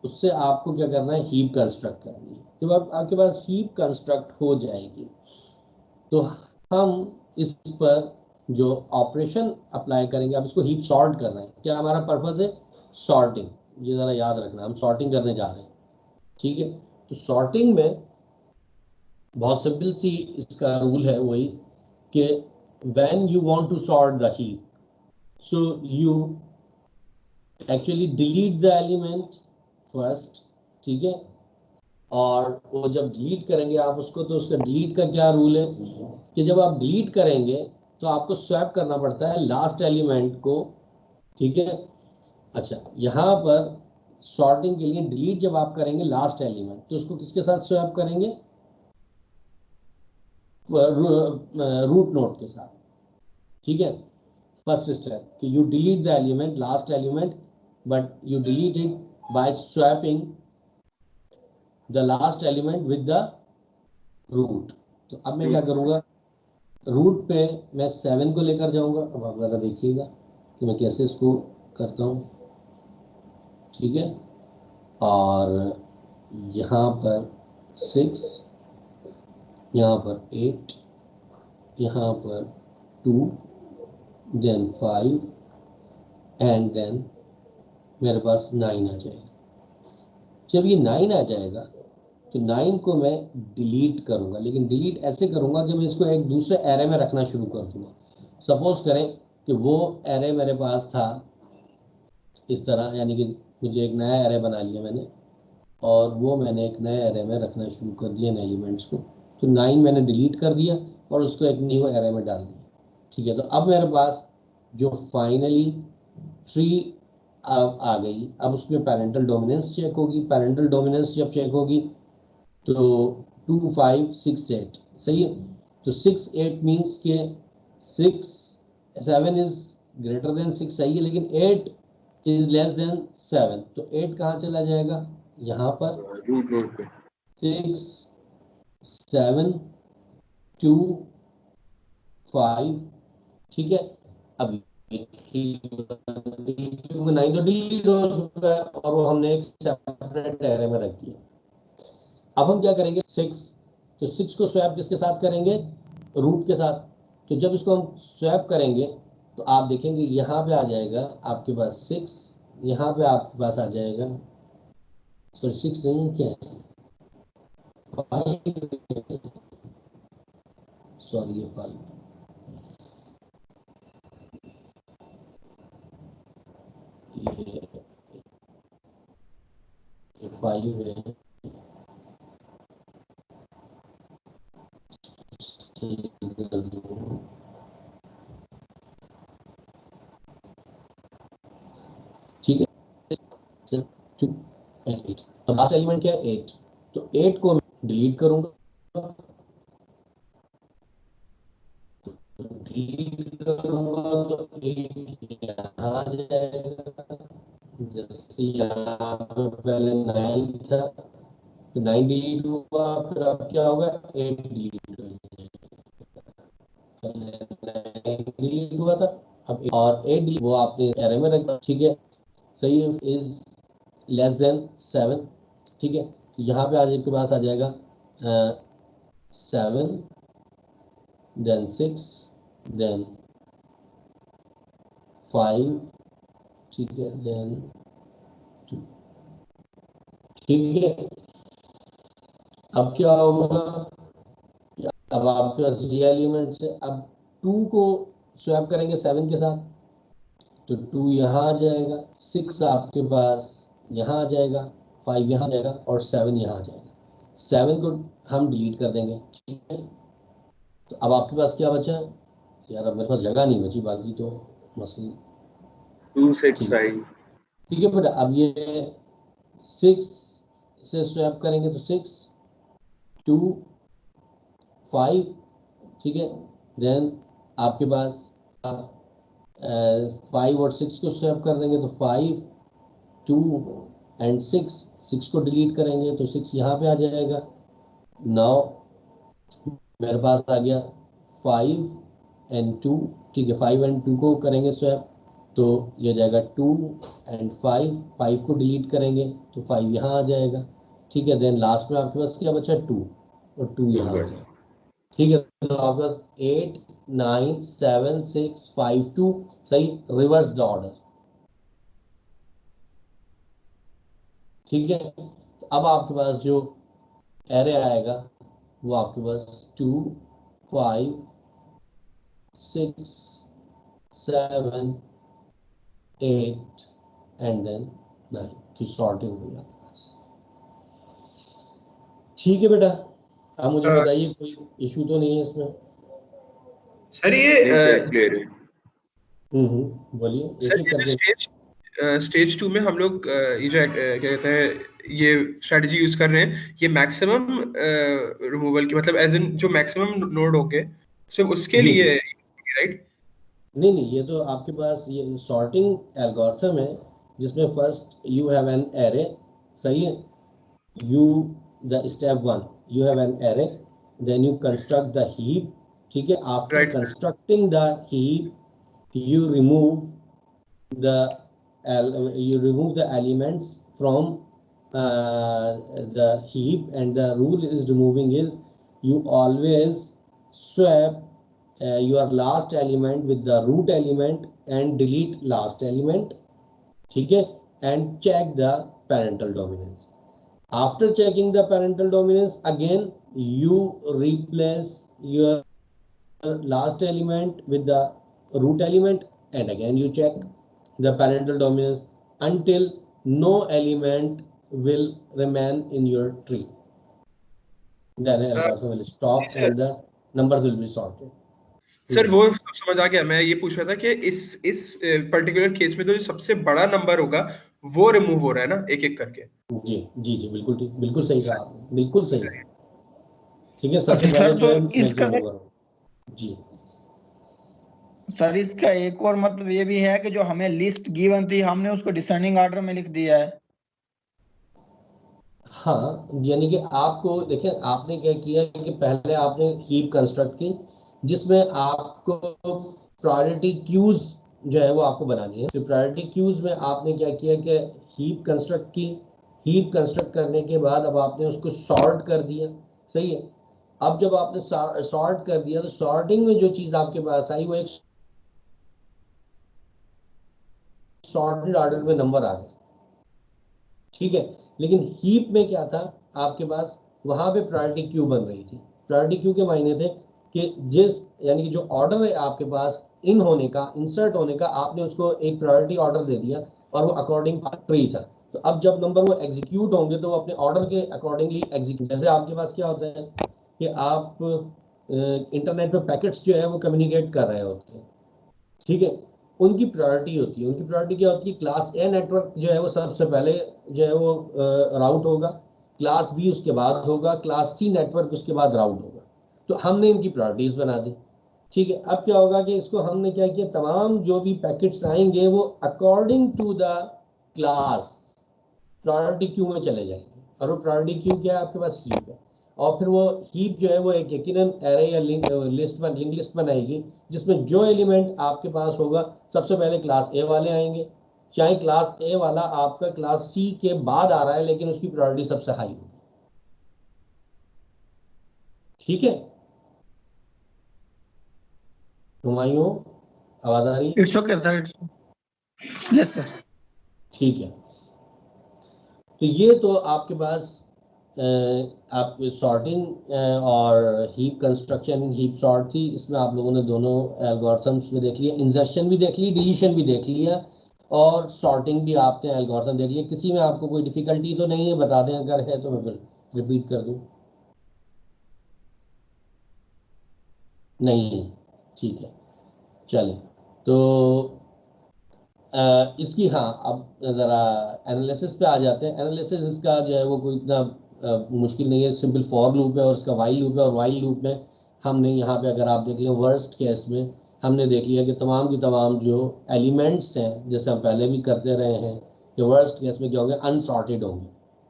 उससे आपको क्या करना है, हीप कंस्ट्रक्ट करनी है। जब आपके पास हीप कंस्ट्रक्ट हो जाएगी तो हम इस पर जो ऑपरेशन अप्लाई करेंगे, अब इसको हीप सॉर्ट कर रहे हैं। क्या हमारा पर्पज है, सॉर्टिंग। ये ज़रा याद रखना, हम सॉर्टिंग करने जा रहे हैं। ठीक है, तो सॉर्टिंग में बहुत सिंपल सी इसका रूल है, वही कि when you want to sort the heap, so you actually delete the element first. ठीक है, और वो जब डिलीट करेंगे आप उसको, तो उसका डिलीट का क्या रूल है कि जब आप डिलीट करेंगे तो आपको स्वैप करना पड़ता है लास्ट एलिमेंट को। ठीक है, अच्छा, यहाँ पर सॉर्टिंग के लिए डिलीट जब आप करेंगे लास्ट एलिमेंट, तो उसको किसके साथ स्वैप करेंगे, रूट नोड के साथ। ठीक है, फर्स्ट स्टेप कि you delete the element, last element, but you delete it by swapping the last element with the root. तो अब मैं क्या करूँगा, रूट पे मैं 7 को लेकर जाऊँगा। अब आप ज़रा देखिएगा कि मैं कैसे इसको करता हूँ। ठीक है, और यहाँ पर 6, यहाँ पर 8, यहाँ पर 2, देन 5 एंड देन मेरे पास 9 आ जाएगा। जब ये 9 आ जाएगा तो 9 को मैं डिलीट करूँगा, लेकिन डिलीट ऐसे करूँगा कि मैं इसको एक दूसरे एरे में रखना शुरू कर दूँगा। सपोज करें कि वो एरे मेरे पास था इस तरह, यानी कि मुझे एक नया एरे बना लिया मैंने, और वो मैंने एक नए एरे में रखना शुरू कर दिया इन एलिमेंट्स को। तो 9 मैंने डिलीट कर दिया और उसको एक न्यू एरे में डाल दिया। ठीक है, तो अब मेरे पास जो फाइनली 3 आ गई। अब उसमें पेरेंटल डोमिनेंस चेक होगी। पेरेंटल डोमिनेंस जब चेक होगी तो 2 5 6 8 सही है। तो 6 8 मीन्स के 6 7 इज ग्रेटर देन 6 सही है, लेकिन 8 इज लेस देन 7। तो 8 कहाँ चला जाएगा, यहाँ पर रूट नोड पे। 6 7 2 5। ठीक है, अब 9 तो डिलीट हो चुका है और वो हमने एक सेपरेट एरे में रख दिया। अब हम क्या करेंगे, 6, तो 6 को स्वैप किसके साथ करेंगे, रूट के साथ। तो जब इसको हम स्वैप करेंगे तो आप देखेंगे यहाँ पे आ जाएगा आपके पास 6, यहाँ पे आपके पास आ जाएगा सॉरी 6 नहीं क्या है, 5, सॉरी ये 5, ये 5 है, 6, ठीक है, 2 and 8। तो लास्ट एलिमेंट क्या है 8, तो 8 को डिलीट करूंगा, डिलीट करूंगा तो 8 यहाँ आ जाएगा, जैसे यहाँ पे पहले 9 था तो 9 डिलीट हुआ, फिर अब क्या होगा 8 डिलीट हो जाएगा, पहले 9 डिलीट हुआ था अब और 8 डिलीट, वो आपने एरे में रखा, ठीक है, सही है, इज लेस देन 7, ठीक है, तो यहाँ पे आज आपके पास आ जाएगा 7 देन 6 देन 5, ठीक है, देन 2, ठीक है। अब क्या होगा, अब आपके पास ये एलिमेंट से अब 2 को स्वैप करेंगे 7 के साथ, तो 2 यहाँ आ जाएगा, 6 आपके पास यहाँ आ जाएगा, 5 यहाँ आ जाएगा और 7 यहाँ आ जाएगा, 7 को हम डिलीट कर देंगे, ठीक है। तो अब आपके पास क्या बचा है यार, अब मेरे पास जगह नहीं बची, बाकी तो मसला 2 6 ठीक है, 5 ठीक है बेटा। अब ये 6 से स्वैप करेंगे तो 6 2 5, ठीक है, देन आपके पास 5 और 6 को स्वैप कर देंगे तो 5 2 एंड 6 को डिलीट करेंगे तो 6 यहाँ पे आ जाएगा, नाउ मेरे पास आ गया 5 एंड 2, ठीक है, 5 एंड 2 को करेंगे स्वैप तो ये जाएगा 2 एंड 5, 5 को डिलीट करेंगे तो 5 यहाँ आ जाएगा, ठीक है, देन लास्ट में आपके पास क्या बचा 2 और 2 यहाँ आ जाएगा, ठीक है। तो आपके पास 8 9 7 6 5 2, सही, रिवर्स द ऑर्डर, ठीक है। तो अब आपके पास जो एरे आएगा वो आपके पास 2 5 6 7 8 एंड देन 9 की सॉर्टिंग हुई आपके पास, ठीक है बेटा। अब मुझे बताइए कोई इशू तो नहीं है इसमें? सर ये क्लियर है। बोलिए, एक सर एक ये जो करके। स्टेज 2 में हम लोग ये जो क्या कहते हैं ये स्ट्रेटजी यूज कर रहे हैं, ये मैक्सिमम रिमूवल की मतलब एज इन जो मैक्सिमम नोड होंगे सिर्फ उसके जी लिए, राइट? नहीं नहीं, ये तो आपके पास ये सॉर्टिंग एल्गोरिथम है जिसमें first you have an array, सही है, you the step 1 you have an array, then you construct the heap, ठीक है, after Right. constructing the heap you remove the elements from the heap, and the rule is removing is you always swap your last element with the root element and delete last element, ठीक है, and check the parental dominance. After checking the parental dominance, again you replace your last element with the root element, and again you check the parental dominance until no element will remain in your tree. Then algorithm will stop and the numbers will be sorted. Sir वो समझ आ गया, मैं ये पूछ रहा था कि इस पर्टिकुलर केस में तो जो सबसे बड़ा नंबर होगा वो रिमूव हो रहा है ना एक एक करके। जी जी जी, बिल्कुल ठीक, बिल्कुल सही कहा आपने, बिल्कुल सही, ठीक है। सबसे सर पहले जो तो है इसका मैक्सिमम नंबर, जी सर इसका एक और मतलब ये भी है कि जो हमें लिस्ट गिवन थी हमने उसको डिसेंडिंग ऑर्डर में लिख दिया है। हाँ, यानी कि आपको देखिए आपने क्या किया कि पहले आपने हीप कंस्ट्रक्ट की जिसमें आपको प्रायोरिटी क्यूज जो है वो आपको बनानी है। तो प्रायोरिटी क्यूज में आपने क्या किया कि हीप कंस्ट्रक्ट की, हीप कंस्ट्रक्ट करने के बाद अब आपने उसको सॉर्ट कर दिया, सही है। अब जब आपने सॉर्ट कर दिया तो सॉर्टिंग में जो चीज आपके पास आई वो एक सॉर्टेड ऑर्डर में नंबर आ गए, ठीक है। लेकिन हीप में क्या था आपके पास, वहां पे प्रायोरिटी क्यू बन रही थी। प्रायोरिटी क्यू के मायने थे कि जिस यानी कि जो ऑर्डर है आपके पास इन होने का, इंसर्ट होने का, आपने उसको एक प्रायोरिटी ऑर्डर दे दिया और वो अकॉर्डिंग ट्री था। तो अब जब नंबर वो एग्जीक्यूट होंगे तो वो अपने ऑर्डर के अकॉर्डिंगली एग्जीक्यूट, जैसे आपके पास क्या होता है कि आप इंटरनेट पे पैकेट्स जो है वो कम्युनिकेट कर रहे होते हैं, ठीक है, उनकी प्रायोरिटी होती है। उनकी प्रायोरिटी क्या होती है, क्लास ए नेटवर्क जो है वो सबसे पहले जो है वो राउट होगा, क्लास बी उसके बाद होगा, क्लास सी नेटवर्क उसके बाद राउट होगा। तो हमने इनकी प्रायोरिटीज बना दी, ठीक है। अब क्या होगा कि इसको हमने क्या किया, तमाम जो भी पैकेट्स आएंगे वो according to the class priority queue में चले जाएंगे, और वो प्रायोरिटी क्यू क्या है आपके पास, हीप है। और फिर वो हीप जो है वो एक यकीनन एरे या लिंक लिस्ट बनाएगी, जिसमें जो एलिमेंट आपके पास होगा सबसे पहले क्लास ए वाले आएंगे, चाहे क्लास ए वाला आपका क्लास सी के बाद आ रहा है लेकिन उसकी प्रायोरिटी सबसे हाई होगी, ठीक है। हुमायूं, आवाज आ रही है? It's okay sir, yes sir. ठीक है, तो ये तो आपके पास आप सॉर्टिंग और हीप कंस्ट्रक्शन, हीप सॉर्ट थी, इसमें आप लोगों ने दोनों एल्गोरिथम्स में देख लिया, इंसर्शन भी देख ली, डिलीशन भी देख लिया, और सॉर्टिंग भी आपने एल्गोरिथम देख लिया। किसी में आपको कोई डिफिकल्टी तो नहीं है, बता दें अगर है तो मैं फिर रिपीट कर दूं। नहीं, ठीक है, चलें। तो इसकी हाँ, अब ज़रा एनालिसिस पे आ जाते हैं। एनालिसिस इसका जो है वो कोई इतना मुश्किल नहीं है, सिंपल फॉर लूप है और उसका वाइल लूप है। और वाइल लूप में हमने यहाँ पे अगर आप देख लें वर्स्ट केस में हमने देख लिया कि तमाम की तमाम जो एलिमेंट्स हैं, जैसे हम पहले भी करते रहे हैं, कि वर्स्ट केस में क्या होंगे, अनसॉर्टेड होंगे।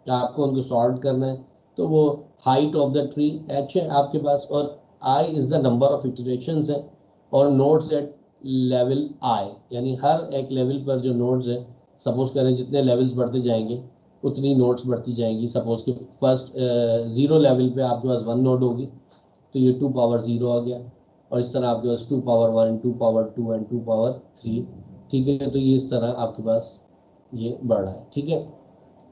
तो आपको उनको सॉर्ट करना है, तो वो height of the tree h है आपके पास, और i is the number of iterations है, और नोड्स एट लेवल आई, यानी हर एक लेवल पर जो नोड्स है, सपोज करें जितने लेवल्स बढ़ते जाएंगे उतनी नोड्स बढ़ती जाएंगी। सपोज कि फर्स्ट 0 लेवल पे आपके पास 1 नोड होगी, तो ये 2 पावर 0 आ गया, और इस तरह आपके पास 2 पावर 1, 2 पावर 2 एंड 2 पावर 3, ठीक है। तो ये इस तरह आपके पास ये बढ़ रहा है, ठीक है।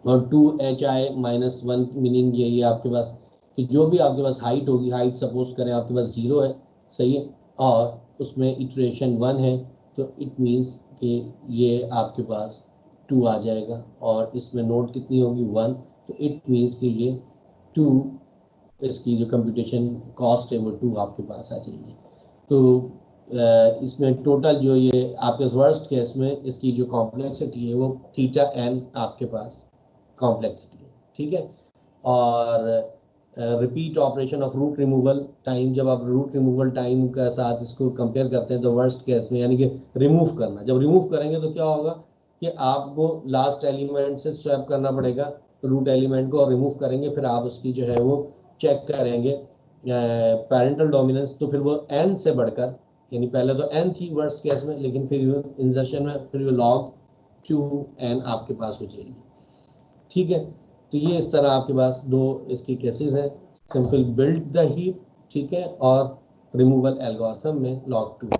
और 2hi-1 मीनिंग यही है आपके पास कि जो भी आपके पास हाइट होगी, हाइट सपोज करें आपके पास 0 है, सही है, और उसमें इटरेशन 1 है, तो इट मीन्स कि ये आपके पास 2 आ जाएगा, और इसमें नोड कितनी होगी 1, तो इट मीन्स कि ये 2, इसकी जो कंप्यूटेशन कॉस्ट है वो 2 आपके पास आ जाएगी। तो इसमें टोटल जो ये आपके वर्स्ट केस में इसकी जो कॉम्प्लेक्सिटी है वो θn आपके पास कॉम्प्लेक्सिटी है, ठीक है। और repeat operation of root removal time, जब आप रूट रिमूवल टाइम के साथ इसको कंपेयर करते हैं तो वर्स्ट केस में, यानी कि रिमूव करना, जब रिमूव करेंगे तो क्या होगा कि आपको लास्ट एलिमेंट से स्वैप करना पड़ेगा रूट एलिमेंट को, और रिमूव करेंगे फिर आप उसकी जो है वो चेक करेंगे पेरेंटल डोमिनेंस, तो फिर वो n से बढ़कर, यानी पहले तो n थी वर्स्ट केस में, लेकिन फिर इंसर्शन में फिर वो log 2n आपके पास हो जाएगी, ठीक है। तो ये इस तरह आपके पास दो इसके केसेस हैं, सिंपल बिल्ड द हीप, ठीक है, और रिमूवल एल्गोरिथम में log 2,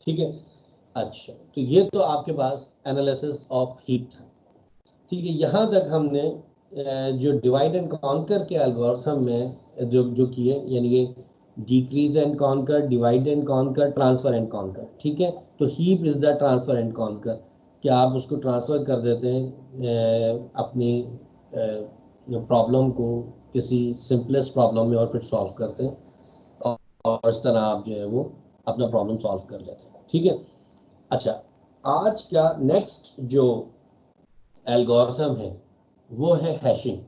ठीक है। अच्छा, तो ये तो आपके पास एनालिसिस ऑफ हीप था, ठीक है। यहाँ तक हमने जो डिवाइड एंड कॉन्कर के एल्गोरिथम में जो किए, यानी कि decrease and conquer, divide and conquer, transfer and conquer, ठीक है। तो heap is the transfer and conquer, कि आप उसको ट्रांसफर कर देते हैं अपनी प्रॉब्लम को किसी सिंपलेस्ट प्रॉब्लम में और फिर सॉल्व करते हैं, और इस तरह आप जो है वो अपना प्रॉब्लम सॉल्व कर लेते हैं, ठीक है। अच्छा, आज का नेक्स्ट जो एल्गोरिथम है वो है हैशिंग।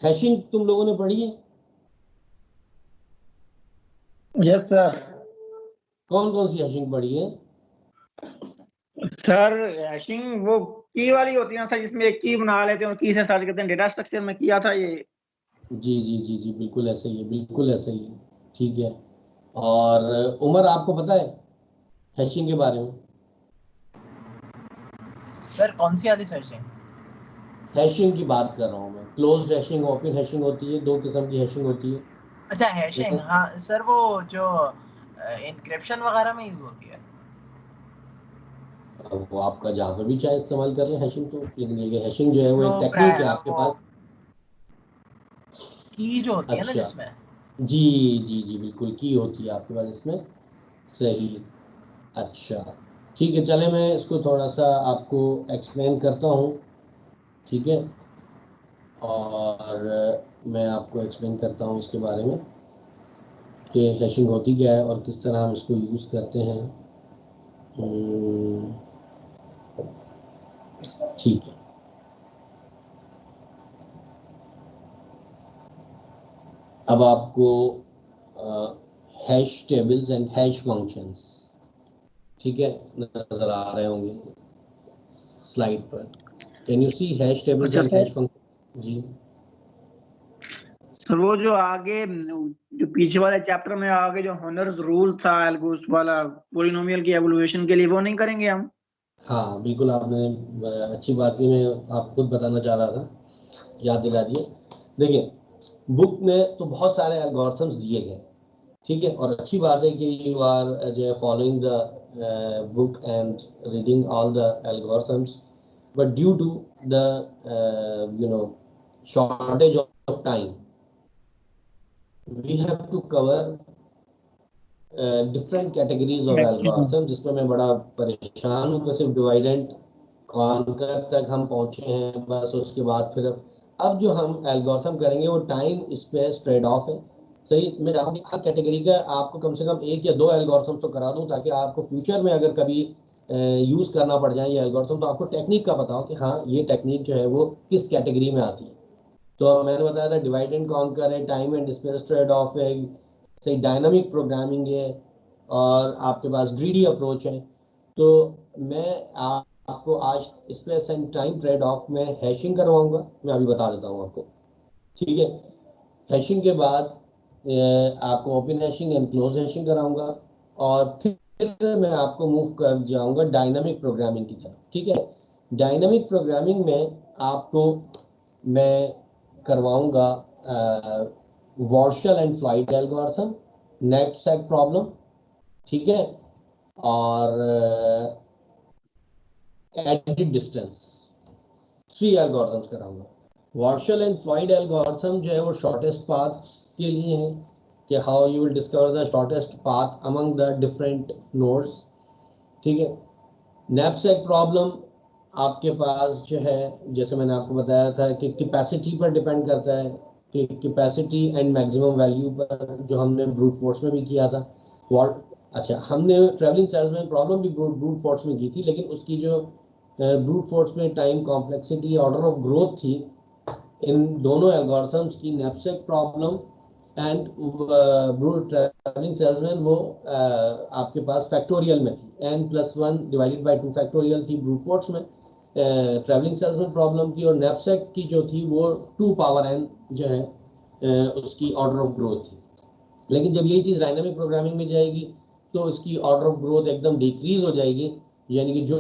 हैशिंग तुम लोगों ने पढ़ी है? Yes sir. कौन कौन सी हैशिंग पढ़ी है? सर हैशिंग वो की वाली होती है ना सर, जिसमें एक की बना लेते हैं और की से सर्च करते हैं, डेटा स्ट्रक्चर में किया था ये। जी जी जी जी, बिल्कुल ऐसे ही है, बिल्कुल ऐसे ही है, ठीक है। और उमर, आपको पता है हैशिंग के बारे में? सर कौन सी वाली सर्चिंग? हैशिंग की बात कर रहा हूँ मैं, क्लोज्ड हैशिंग, ओपन हैशिंग होती है, दो किस्म की हैशिंग होती है। अच्छा हैशिंग, जैसे हाँ सर, वो जो इनक्रिप्शन वगैरह में यूज होती है। वो आपका जहाँ पर भी चाहे इस्तेमाल कर लें हैशिंग तो, लेकिन ये हैशिंग जो है वो एक So, टेक्निक है आपके वो पास। की जो होती है ना अच्छा, जिसमें, जी जी जी बिल्कुल की होती है आपके पास इसमें, सही। अच्छा ठीक है, चले मैं इसको थोड़ा सा आपको एक्सप्लेन करता हूँ, ठीक है। और मैं आपको एक्सप्लेन करता हूँ इसके बारे में कि हैशिंग होती क्या है और किस तरह हम इसको यूज़ करते हैं। ठीक है, अब आपको hash tables and hash functions, ठीक है, नज़र आ रहे होंगे स्लाइड पर। Can you see hash tables अच्छा एंड सर, हैश फंक्शन? जी सर वो जो आगे जो पीछे वाले चैप्टर में आगे जो हॉनर्स रूल था एल्गोस वाला पॉलिनोमियल की एवोल्यूशन के लिए, वो नहीं करेंगे हम? हाँ बिल्कुल, आपने अच्छी बात की, मैं आपको खुद बताना चाह रहा था, याद दिला दिए। देखिए बुक में तो बहुत सारे एल्गोरिथम्स दिए गए, ठीक है, और अच्छी बात है कि यू आर जो following the book and reading all the algorithms, but due to the shortage of time, we have to cover different categories of Actually, algorithms, जिसमें मैं बड़ा परेशान हूँ कि सिर्फ डिवाइड एंड कॉन्कर तक हम पहुंचे हैं बस, उसके बाद फिर अब जो हम एल्गोरिथम करेंगे वो टाइम स्पेस ट्रेड ऑफ है। सही, मैं चाहता हूँ कि हर कैटेगरी का आपको कम से कम एक या दो एल्गोरिथम तो करा दूं, ताकि आपको फ्यूचर में अगर कभी यूज़ करना पड़ जाए ये एल्गोरिथम तो आपको टेक्निक का पता हो कि हाँ ये टेक्निक जो है वो किस कैटेगरी में आती है। तो मैंने बताया था डिवाइड एंड कॉन्कर है, time and space trade off है, सही, डायनामिक प्रोग्रामिंग है, और आपके पास ग्रीडी अप्रोच है। तो मैं आपको आज space and time trade off में हैशिंग करवाऊंगा, मैं अभी बता देता हूँ आपको, ठीक है। हैशिंग के बाद आपको open hashing and close hashing कराऊंगा, और फिर मैं आपको मूव कर जाऊंगा डायनामिक प्रोग्रामिंग की तरफ, ठीक है। डायनामिक प्रोग्रामिंग में आपको मैं करवाऊंगा वॉर्शल एंड फ्लाइट एल्गोरिथम, नेटसेक प्रॉब्लम, ठीक है, और एडिट डिस्टेंस, 3 एल्गोरिथम्स कराऊंगा। वॉर्शल एंड फ्लाइट एल्गोरिथम जो है वो शॉर्टेस्ट पाथ के लिए है, कि how you will discover the shortest path among the different nodes, ठीक है। नैपसैक प्रॉब्लम आपके पास जो है, जैसे मैंने आपको बताया था कि कैपेसिटी पर डिपेंड करता है, कि कैपेसिटी एंड मैक्सिमम वैल्यू पर, जो हमने ब्रूट फोर्स में भी किया था। वॉट, अच्छा, हमने ट्रैवलिंग सेल्समैन प्रॉब्लम भी ब्रूट फोर्स में की थी, लेकिन उसकी जो ब्रूट फोर्स में time complexity order of growth थी, इन दोनों एल्गोरिथम्स की, knapsack problem and brute travelling salesman, वो आपके पास फैक्टोरियल में थी, n+1 डिवाइडेड बाई 2 फैक्टोरियल थी ब्रूट फोर्स में ट्रैवलिंग सेल्समैन प्रॉब्लम की, और नैपसैक की जो थी वो 2 पावर n जो है उसकी ऑर्डर ऑफ ग्रोथ थी। लेकिन जब यही चीज़ डायनामिक प्रोग्रामिंग में जाएगी तो इसकी ऑर्डर ऑफ ग्रोथ एकदम डिक्रीज हो जाएगी, यानी कि जो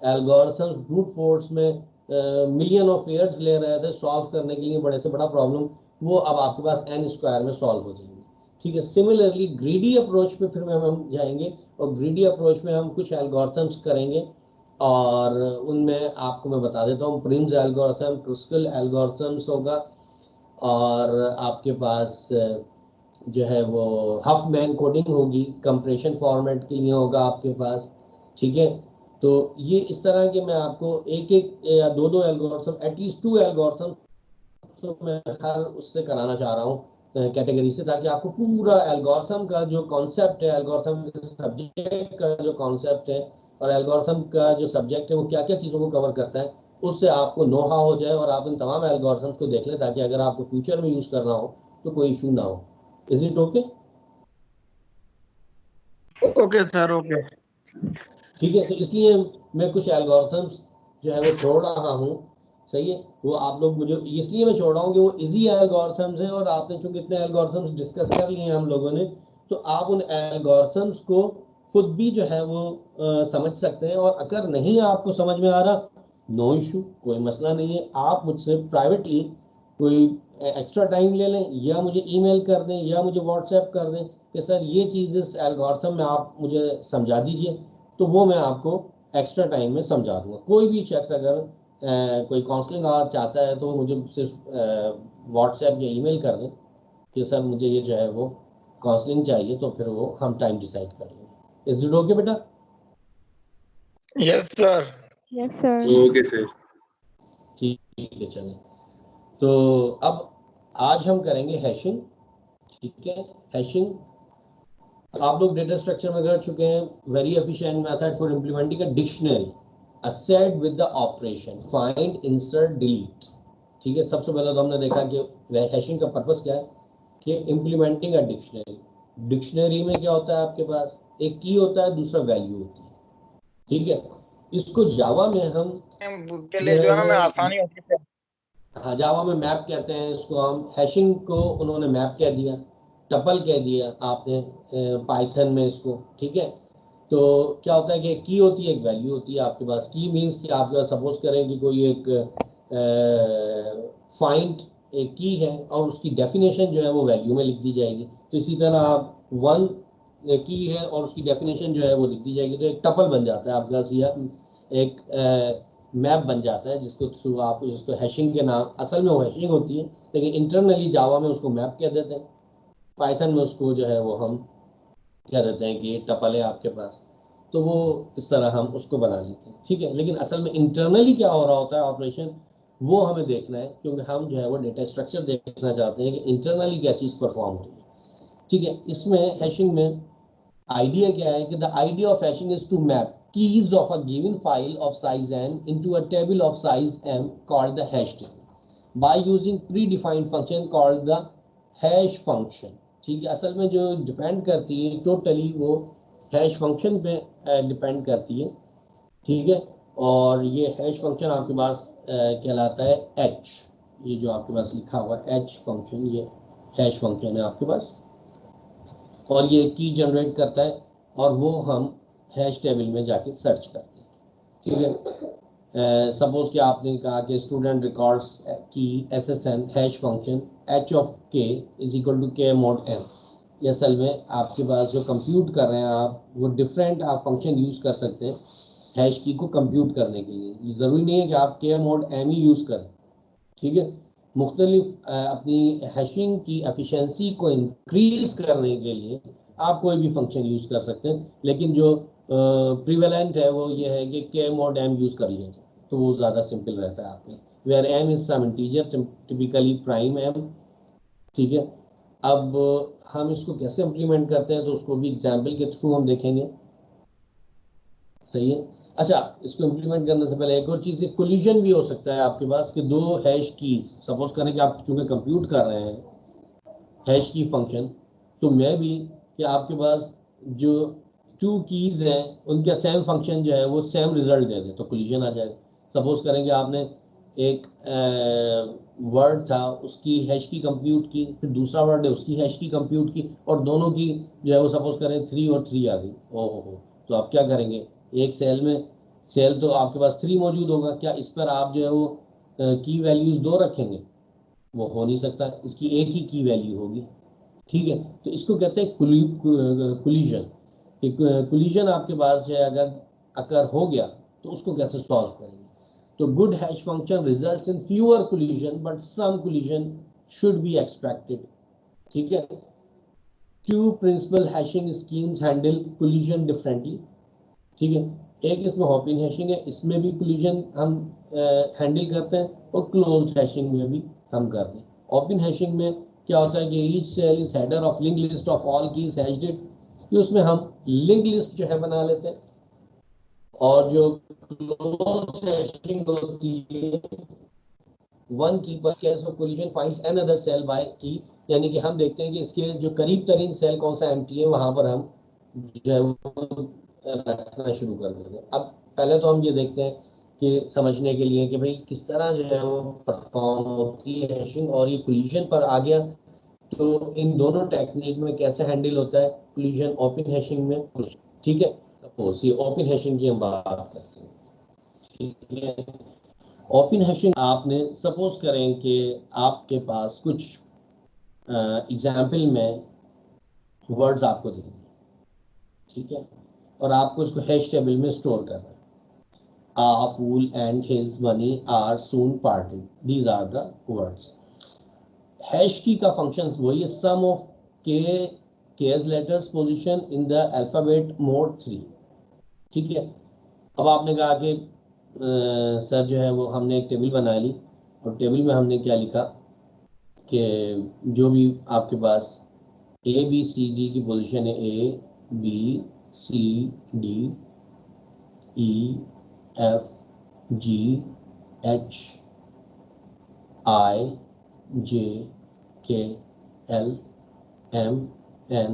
एल्गोरिथम्स ब्रूट फोर्स में मिलियन ऑफ पेयर्स ले रहे थे सॉल्व करने के लिए बड़े से बड़ा प्रॉब्लम, वो अब आपके पास n स्क्वायर में सॉल्व हो जाएंगे, ठीक है। सिमिलरली ग्रीडी अप्रोच पे फिर हम जाएंगे, और ग्रीडी अप्रोच में हम कुछ एल्गोरिथम्स करेंगे, और उनमें आपको मैं बता देता हूँ, प्रिम्स एल्गोरिथम, क्रिस्टल एल्गोरिथम्स होगा, और आपके पास जो है वो हफमैन कोडिंग होगी, कंप्रेशन फॉर्मेट के लिए होगा आपके पास, ठीक है। तो ये इस तरह के मैं आपको एक एक या दो दो एल्गोरिथम, एटलीस्ट 2 एल्गोरिथम तो मैं हर उससे कराना चाह रहा हूँ कैटेगरी से, ताकि आपको पूरा एल्गोरिथम का जो कॉन्सेप्ट है, एल्गोरिथम सब्जेक्ट का जो कॉन्सेप्ट है, और एल्गोरिथम का जो सब्जेक्ट है वो क्या क्या चीज़ों को कवर करता है, उससे आपको नो हाउ हो जाए, और आप इन तमाम एल्गोरिथम्स को देख लें, ताकि अगर आपको फ्यूचर में यूज़ करना हो तो कोई इशू ना हो। Is it okay? Okay sir, okay. ठीक है, तो इसलिए मैं कुछ एल्गोरिथम्स जो है वो छोड़ रहा हूँ, सही है। वो आप लोग मुझे इसलिए मैं छोड़ रहा हूँ कि वो इजी एल्गोरिथम्स हैं, और आपने चूंकि इतने एल्गोरिथम्स डिस्कस कर लिए हैं हम लोगों ने, तो आप उन एल्गोरिथम्स को खुद भी जो है वो समझ सकते हैं, और अगर नहीं आपको समझ में आ रहा, नो इशू, कोई मसला नहीं है, आप मुझसे प्राइवेटली कोई एक्स्ट्रा टाइम ले लें, या मुझे ईमेल कर दें, या मुझे व्हाट्सएप कर दें कि सर ये चीज़ इस एल्गोरिथम में आप मुझे समझा दीजिए, तो वो मैं आपको एक्स्ट्रा टाइम में समझा दूंगा। कोई भी शख्स अगर कोई काउंसलिंग आवर चाहता है तो मुझे सिर्फ व्हाट्सएप या ईमेल कर दें कि सर मुझे ये जो है वो काउंसलिंग चाहिए, तो फिर वो हम टाइम डिसाइड कर लेंगे। इज इट ओके बेटा? Yes sir. Yes sir. Okay sir. ठीक है, चलें। तो अब आज हम करेंगे हैशिंग। ठीक है, हैशिंग आप लोग डेटा स्ट्रक्चर में कर चुके हैं। Very efficient method for implementing a dictionary, a set with the operation find, insert, delete. ठीक है, सबसे पहले तो हमने देखा कि हैशिंग का पर्पस क्या है कि इम्प्लीमेंटिंग अ डिक्शनरी। डिक्शनरी में क्या होता है, आपके पास एक की होता है, दूसरा वैल्यू होती है। ठीक है, इसको जावा में हम के लिए जो है ना मैं आसानी होती है। हाँ, जावा में मैप कहते हैं इसको हम। हैशिंग को उन्होंने मैप कह दिया, टपल कह दिया आपने पाइथन में इसको। ठीक है, तो क्या होता है कि की होती है, एक वैल्यू होती है आपके पास। की मीन्स कि आपके पास सपोज करें कि कोई एक फाइंड एक की है और उसकी डेफिनेशन जो है वो वैल्यू में लिख दी जाएगी। तो इसी तरह आप वन की है और उसकी डेफिनेशन जो है वो लिख दी जाएगी, तो एक टपल बन जाता है आपके पास, या एक मैप बन जाता है जिसको थ्रू आप उसको हैशिंग के नाम, असल में वो हैशिंग होती है लेकिन इंटरनली जावा में उसको मैप कह देते हैं। पाइथन में उसको जो है वो हम कह देते हैं कि ये टपल है आपके पास, तो वो इस तरह हम उसको बना लेते हैं। ठीक है, लेकिन असल में इंटरनली क्या हो रहा होता है ऑपरेशन, वो हमें देखना है, क्योंकि हम जो है वो डेटा स्ट्रक्चर देखना चाहते हैं कि इंटरनली क्या चीज़ परफॉर्म हो रही है। ठीक है, इसमें हैशिंग में आइडिया क्या है कि the idea of hashing is to map keys of a given file of size n into a table of size m called the hash table by using predefined function called the hash function। ठीक है, असल में जो depend करती है totally वो hash function पे depend करती है। ठीक है, और ये हैश फंक्शन आपके पास कहलाता है h। ये जो आपके पास लिखा हुआ है h फंक्शन, ये हैश फंक्शन है आपके पास, और ये की जनरेट करता है और वो हम हैश टेबल में जाके सर्च करते हैं। ठीक है, सपोज कि आपने कहा कि स्टूडेंट रिकॉर्ड्स की SSN hash function h of k is equal to k mod n। ये असल में आपके पास जो कंप्यूट कर रहे हैं आप, वो डिफरेंट आप फंक्शन यूज़ कर सकते हैं हैश की को कंप्यूट करने के लिए। ये ज़रूरी नहीं है कि आप k mod m ही यूज़ करें। ठीक है, मुख्तलिफ अपनी हैशिंग की एफिशिएंसी को इंक्रीज करने के लिए आप कोई भी फंक्शन यूज़ कर सकते हैं, लेकिन जो प्रिवेलेंट है वो ये है कि के मोड एम यूज़ कर लिया जाए, तो वो ज़्यादा सिंपल रहता है आपके, where M is some integer, typically prime M. ठीक है, अब हम इसको कैसे इम्प्लीमेंट करते हैं तो उसको भी एग्जाम्पल के थ्रू हम देखेंगे। सही है, अच्छा, इसको इम्प्लीमेंट करने से पहले एक और चीज़, कोलिजन भी हो सकता है आपके पास कि दो हैश कीज, सपोज करें कि आप चूँकि कंप्यूट कर रहे हैं हैश की फंक्शन, तो मैं भी कि आपके पास जो टू कीज हैं उनका सेम फंक्शन जो है वो सेम रिजल्ट दे दे, तो कोलिजन आ जाएगा। सपोज करें कि आपने एक वर्ड था उसकी हैश की कंप्यूट की, फिर दूसरा वर्ड है उसकी हैश की कंप्यूट की, और दोनों की जो है वो सपोज करें 3 और 3 आ गई। ओहो, तो आप क्या करेंगे, एक सेल में, सेल तो आपके पास 3 मौजूद होगा, क्या इस पर आप जो है वो की वैल्यूज 2 रखेंगे? वो हो नहीं सकता, इसकी एक ही की वैल्यू होगी। ठीक है, तो इसको कहते हैं कोलिजन। कोलिजन आपके पास है अगर अकर हो गया तो उसको कैसे सॉल्व करेंगे। तो good hash function results in fewer collision but some collision should be expected. ठीक है, two principal hashing schemes handle collision differently. ठीक है, एक इसमें हॉपिंग हैशिंग है, इसमें भी कोलिजन हम हैंडल करते हैं, और क्लोज्ड हैशिंग में भी हम करते हैं। ओपन हैशिंग में क्या होता है कि each cell is header of link list of all keys hashed, कि उसमें हम लिंक लिस्ट जो है बना लेते हैं। और जो क्लोज्ड हैशिंग होती है, वन की पर case of collision finds another cell by key, यानी कि हम देखते हैं कि इसके जो करीब तरीन सेल कौन सा एम्प्टी है, वहां पर हम जो है वो रखना शुरू कर देते हैं। अब पहले तो हम ये देखते हैं कि समझने के लिए कि भाई किस तरह जो है वो परफॉर्म होती है हैशिंग, और ये कोलिजन पर आ गया तो इन दोनों टेक्निक में कैसे हैंडल होता है कोलिजन ओपन हैशिंग में। ठीक है, सपोज ये ओपन हैशिंग की हम बात करते हैं। ठीक है, ओपन हैशिंग आपने सपोज करें कि आपके पास कुछ एग्जाम्पल में वर्ड्स आपको देंगे, ठीक है, और आपको इसको हैश टेबल में स्टोर करना है। a fool and his money are soon parted. These are the words. Hash key का functions वही है, sum of k's letters position in the alphabet mode 3. ठीक है. अब आपने कहा कि सर जो है वो हमने एक टेबल बना ली और टेबल में हमने क्या लिखा कि जो भी आपके पास ए बी सी डी की पोजीशन है, A B C D E F G H I J K L M N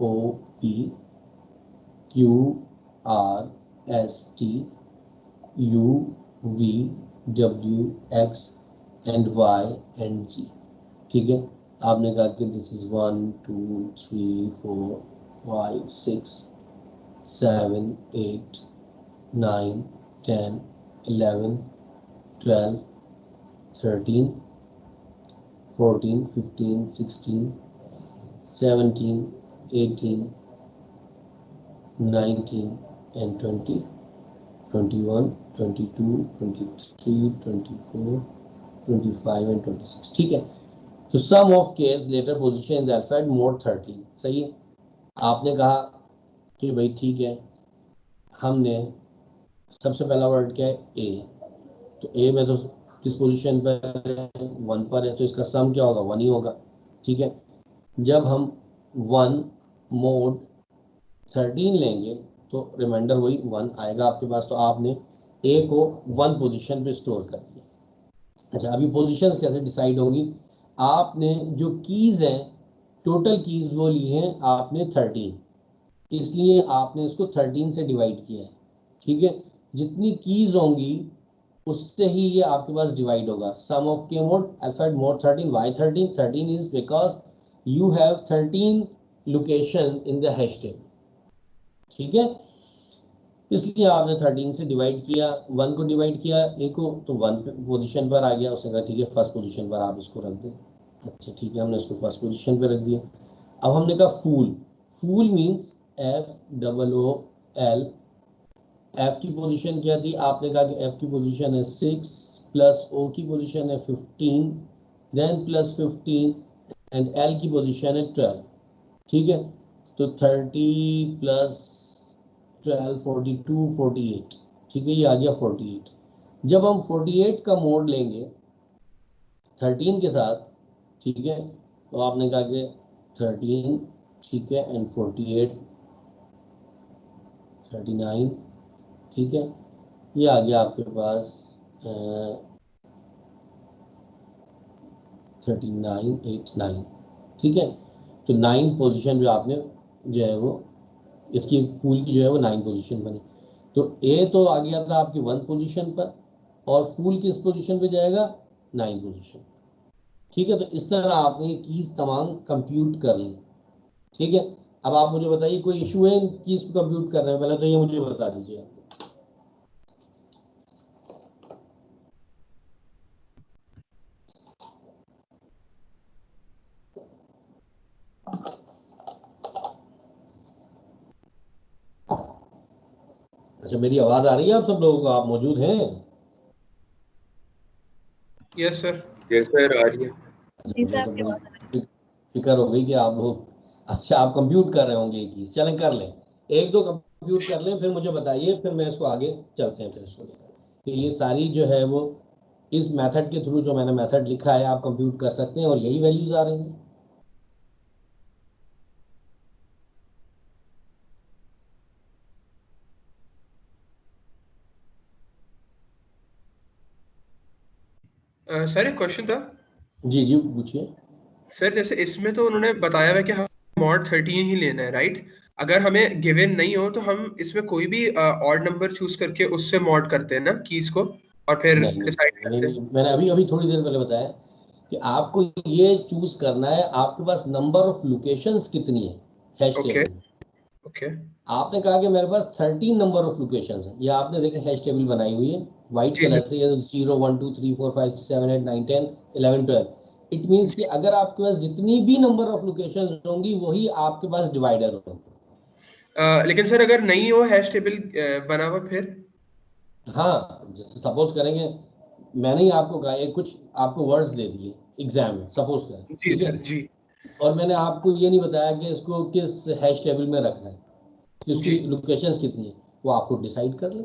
O P Q R S T U, V, W, X and Y and Z. ठीक है. आपने कहा कि this is 1 2 3 4 5 6 7 8 9 10 11 12 13 14 15 16 17 18 19 and 20 21 22 23 24 25 and 26. ठीक है. तो sum of case letter position in the alphabet mod 13. सही है. आपने कहा कि भाई ठीक है, हमने सबसे पहला वर्ड क्या है, ए. तो ए में तो किस पोजीशन पर है, 1 पर है, तो इसका सम क्या होगा, 1 ही होगा. ठीक है. जब हम 1 मोड 13 लेंगे तो रिमाइंडर वही 1 आएगा आपके पास. तो आपने ए को 1 पोजीशन पे स्टोर कर दिया. अच्छा, अभी पोजीशंस कैसे डिसाइड होंगी. आपने जो कीज हैं, टोटल कीज वो ली हैं आपने 13, इसलिए आपने इसको 13 से डिवाइड किया है. ठीक है. जितनी कीज होंगी उससे ही ये आपके पास डिवाइड होगा. Sum of k mod alphabet mod 13. Why 13? 13 is because you have 13 location in the hash table. ठीक है. इसलिए आपने 13 से डिवाइड किया, 1 को डिवाइड किया ए को, तो 1 पोजीशन पर आ गया. उसने कहा ठीक है फर्स्ट पोजीशन पर आप इसको रख दें. अच्छा ठीक है, हमने इसको फर्स्ट पोजीशन पर रख दिया. अब हमने कहा फूल. फूल मीन्स FOOL. एफ की पोजीशन क्या थी, आपने कहा कि एफ की पोजीशन है 6 प्लस ओ की पोजीशन है 15 देन प्लस 15 एंड एल की पोजीशन है 12. ठीक है. तो 30 प्लस 12 42 48. ठीक है, ये आ गया 48. जब हम 48 का मोड लेंगे 13 के साथ, ठीक है, तो आपने कहा कि 13, ठीक है, एंड 48 39. ठीक है, ये आ गया आपके पास 39 8 9. ठीक है. तो 9 पोजीशन जो आपने जो है वो इसकी फूल की जो है वो 9 पोजीशन बनी. तो ए तो आ गया था आपकी 1 पोजीशन पर और फूल किस पोजीशन पे जाएगा, 9 पोजीशन. ठीक है. तो इस तरह आपने कीज तमाम कंप्यूट कर ली. ठीक है. अब आप मुझे बताइए कोई इशू है इन कीज को कंप्यूट करने में, पहले तो ये मुझे बता दीजिए. अच्छा, मेरी आवाज आ रही है आप सब लोगों को, आप मौजूद हैं? Yes sir. यस सर, आ रही है. जी सर, आपकी आवाज आ रही है. फिक्र हो गई कि आप लोग अच्छा आप कंप्यूट कर रहे होंगे ये चीज. चलें कर लें, एक दो कंप्यूट कर लें, फिर मुझे बताइए, फिर मैं इसको आगे चलते हैं. फिर इसको कि ये सारी जो है वो इस मेथड के थ्रू जो मैंने मेथड लिखा है आप कंप्यूट कर सकते हैं और यही वैल्यूज आ रही हैं. सर एक क्वेश्चन था. जी जी पूछिए. सर जैसे इसमें तो उन्होंने बताया हुआ कि हम मॉड 13 ही लेना है, राइट? अगर हमें गिवन नहीं हो तो हम इसमें कोई भी ऑड नंबर चूज करके उससे मॉड करते हैं ना कीज को, और फिर डिसाइड करते हैं. मैंने अभी अभी थोड़ी देर पहले बताया कि आपको ये चूज करना है आपके पास नंबर ऑफ लोकेशंस कितनी है हैश टेबल में. ओके. आपने कहा कि मेरे पास 13 नंबर ऑफ लोकेशंस हैं. ये आपने देखा हैश टेबल बनाई हुई है व्हाइट कलर से, ये 0 1 2 3 4 5 6 7 8 9 10 11 12. इट मींस कि अगर आपके पास जितनी भी नंबर ऑफ लोकेशंस होंगी वही आपके पास डिवाइडर होंगे. लेकिन सर अगर नहीं हो हैश टेबल बना हुआ फिर हाँ, जैसे सपोज करेंगे मैंने ही आपको कहा, एक कुछ आपको वर्ड्स दे दिए एग्जाम में, सपोज करें, जी ठीक है, सर जी और मैंने आपको ये नहीं बताया कि इसको किस हैश टेबल में रखना है, कि जी उसकी लोकेशंस कितनी है, वो आपको डिसाइड कर ले।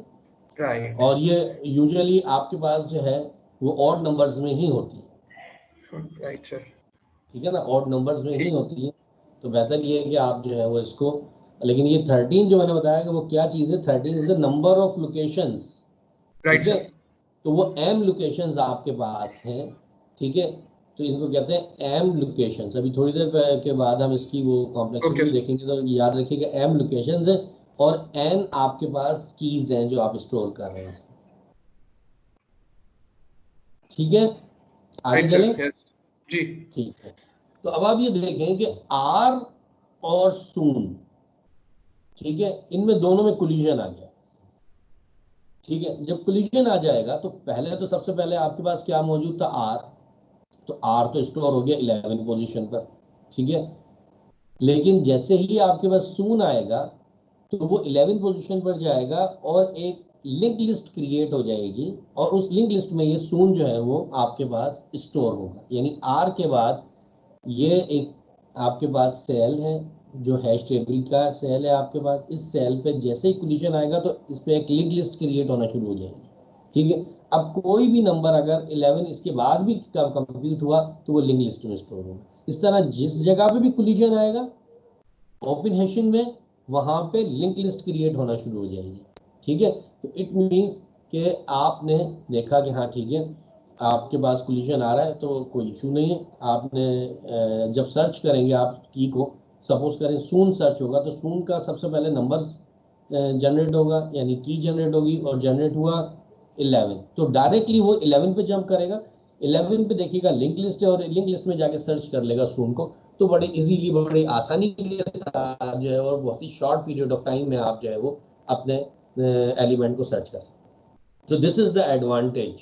राइट और ये यूजुअली आपके पास जो है वो ऑड नंबर्स में ही होती है, राइट सर ठीक है ना, ऑड नंबर्स में ही ठीक होती है। तो बेहतर ये है कि आप जो है वो इसको, लेकिन ये 13 जो मैंने बताया कि वो क्या चीज़ है, 13 is the number of locations, right ठीक है। सर तो वो एम लोकेशंस आपके पास हैं, ठीक है। तो इनको कहते हैं एम लोकेशंस। अभी थोड़ी देर के बाद हम इसकी वो कॉम्प्लेक्सिटी ओके भी सर देखेंगे, तो याद रखिएगा एम लोकेशंस है और एन आपके पास कीज हैं जो आप स्टोर कर रहे हैं, ठीक है। आगे राइट चलें, सर यस जी ठीक है। तो अब आप ये देखें कि आर और सून, ठीक है, इनमें दोनों में कोलिजन आ गया, ठीक है। जब कोलिजन आ जाएगा तो पहले तो सबसे पहले आपके पास क्या मौजूद था, आर। तो आर तो स्टोर हो गया 11 पोजीशन पर, ठीक है। लेकिन जैसे ही आपके पास सून आएगा तो वो 11 पोजीशन पर जाएगा और एक लिंक लिस्ट क्रिएट हो जाएगी, और उस लिंक लिस्ट में ये सून जो है वो आपके पास स्टोर होगा। यानी आर के बाद ये एक आपके पास सेल है जो हैश टेबल का सेल है आपके पास। इस सेल पे जैसे ही कोलिजन आएगा तो इस पे एक लिंक लिस्ट क्रिएट होना शुरू हो जाएगी, ठीक है। अब कोई भी नंबर अगर 11 इसके बाद भी कंप्यूट हुआ तो वो लिंक लिस्ट में स्टोर होगा। इस तरह जिस जगह पे भी कोलिजन आएगा ओपन हैशिंग में, वहां पे लिंक लिस्ट क्रिएट होना शुरू हो जाएगी, ठीक है। तो इट मीन्स कि आपने देखा कि हाँ ठीक है, आपके पास कोलिजन आ रहा है तो कोई इशू नहीं है। आपने जब सर्च करेंगे आप की को, सपोज करें सून सर्च होगा तो सून का सबसे पहले नंबर जनरेट होगा, यानी की जनरेट होगी, और जनरेट हुआ 11, तो डायरेक्टली वो 11 पे जंप करेगा। 11 पे देखिएगा लिंक लिस्ट है, और लिंक लिस्ट में जाके सर्च कर लेगा सून को। तो बड़े इजीली, बड़ी आसानी के साथ जो है, और बहुत ही शॉर्ट पीरियड ऑफ टाइम में आप जो है वो अपने एलिमेंट को सर्च कर सकते हैं। तो this is the advantage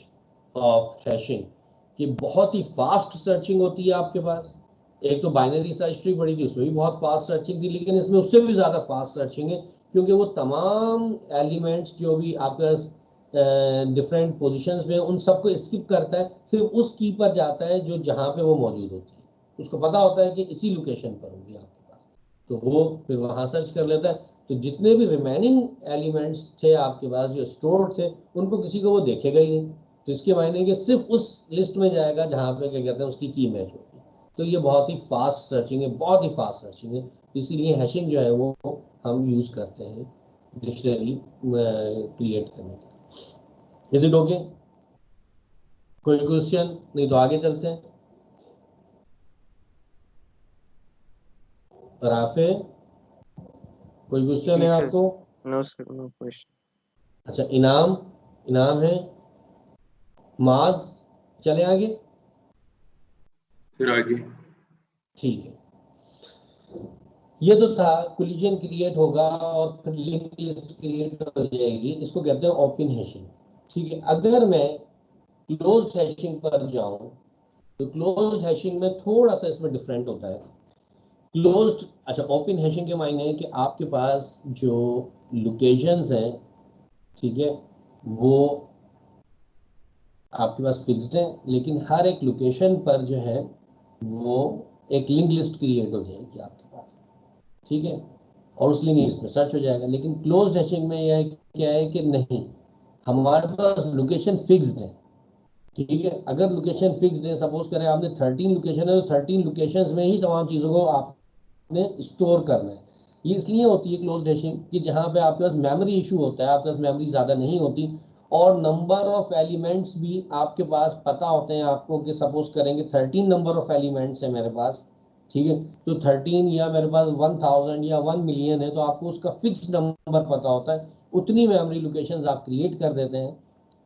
of hashing, कि बहुत ही फास्ट सर्चिंग होती है आपके पास। एक तो बाइनरी सर्च ट्री पड़ी थी, उसमें भी बहुत फास्ट सर्चिंग थी, लेकिन इसमें उससे भी ज़्यादा फास्ट सर्चिंग है, क्योंकि वो तमाम एलिमेंट्स जो भी आपके पास डिफरेंट पोजीशंस में, उन सबको स्किप करता है, सिर्फ उस की पर जाता है जो जहाँ पे वो मौजूद होती है। उसको पता होता है कि इसी लोकेशन पर होगी आपके पास, तो वो फिर वहाँ सर्च कर लेता है। तो जितने भी रिमेनिंग एलिमेंट्स थे आपके पास जो स्टोर्ड थे, उनको किसी को वो देखेगा ही नहीं। तो इसके मायने कि सिर्फ उस लिस्ट में जाएगा जहाँ पे क्या कहते हैं उसकी की मैच होगी। तो ये बहुत ही फास्ट सर्चिंग है, बहुत ही फास्ट सर्चिंग है। तो इसीलिए हैशिंग जो है वो हम यूज करते हैं डिक्शनरी क्रिएट करने के। Is it okay? कोई क्वेश्चन नहीं तो आगे चलते हैं। राफे, कोई क्वेश्चन जी है सर। आपको? No sir, no question. अच्छा, इनाम, इनाम है माज, चले आगे, फिर आगे ठीक है। ये तो था कोलिजन क्रिएट होगा और फिर लिंक लिस्ट क्रिएट हो जाएगी, इसको कहते हैं ओपन हैशिंग, ठीक है। अगर मैं क्लोज हैशिंग पर जाऊं तो क्लोज हैशिंग में थोड़ा सा इसमें डिफरेंट होता है। क्लोज्ड, अच्छा, ओपन हैशिंग के मायने है कि आपके पास जो लोकेशंस हैं, ठीक है, वो आपके पास फिक्स्ड है, लेकिन हर एक लोकेशन पर जो है वो एक लिंक लिस्ट क्रिएट हो जाएगी आपके पास, ठीक है, और उस लिंक लिस्ट में सर्च हो जाएगा। लेकिन क्लोज्ड हैशिंग में यह क्या है कि नहीं, हमारे पास लोकेशन फिक्स्ड है, ठीक है। अगर लोकेशन फिक्स्ड है, सपोज करें आपने 13 लोकेशन है, तो 13 लोकेशंस में ही तमाम चीज़ों को आपने स्टोर करना है। ये इसलिए होती है क्लोज्ड हैशिंग कि जहाँ पे आपके पास मेमोरी इशू होता है, आपके पास मेमोरी ज़्यादा नहीं होती, और नंबर ऑफ एलिमेंट्स भी आपके पास पता होते हैं आपको, कि सपोज करेंगे 13 नंबर ऑफ एलिमेंट्स है मेरे पास, ठीक है। तो 13 या मेरे पास 1000 या 1 मिलियन है, तो आपको उसका फिक्स नंबर पता होता है, उतनी मेमोरी लोकेशंस आप क्रिएट कर देते हैं,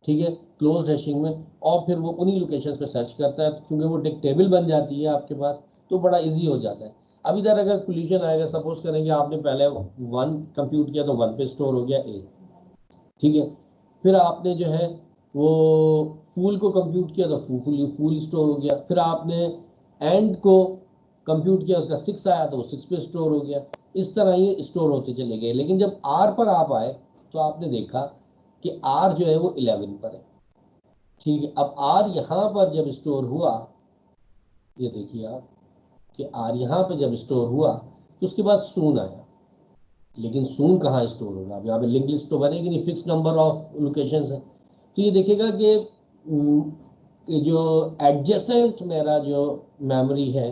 ठीक है, क्लोज हैशिंग में। और फिर वो उन्हीं लोकेशंस पे सर्च करता है, क्योंकि वो एक टेबल बन जाती है आपके पास, तो बड़ा इजी हो जाता है। अब इधर अगर कोलिजन आएगा, सपोज करेंगे आपने पहले 1 कंप्यूट किया तो 1 पे स्टोर हो गया ए, ठीक है। फिर आपने जो है वो फूल को कंप्यूट किया तो फूल फूल स्टोर हो गया। फिर आपने एंड को कंप्यूट किया, उसका 6 आया तो वो 6 पे स्टोर हो गया। इस तरह ये स्टोर होते चले गए। लेकिन जब आर पर आप आए तो आपने देखा कि R जो है वो 11 पर है, ठीक है। अब R यहाँ पर जब स्टोर हुआ, ये देखिए आप कि R यहाँ पे जब स्टोर हुआ तो उसके बाद सून आया, लेकिन सून कहाँ स्टोर होगा? अब यहाँ पे लिंक लिस्ट तो बनेगी नहीं, फिक्स नंबर ऑफ लोकेशंस है। तो ये देखिएगा कि जो एडजेसेंट मेरा जो मेमोरी है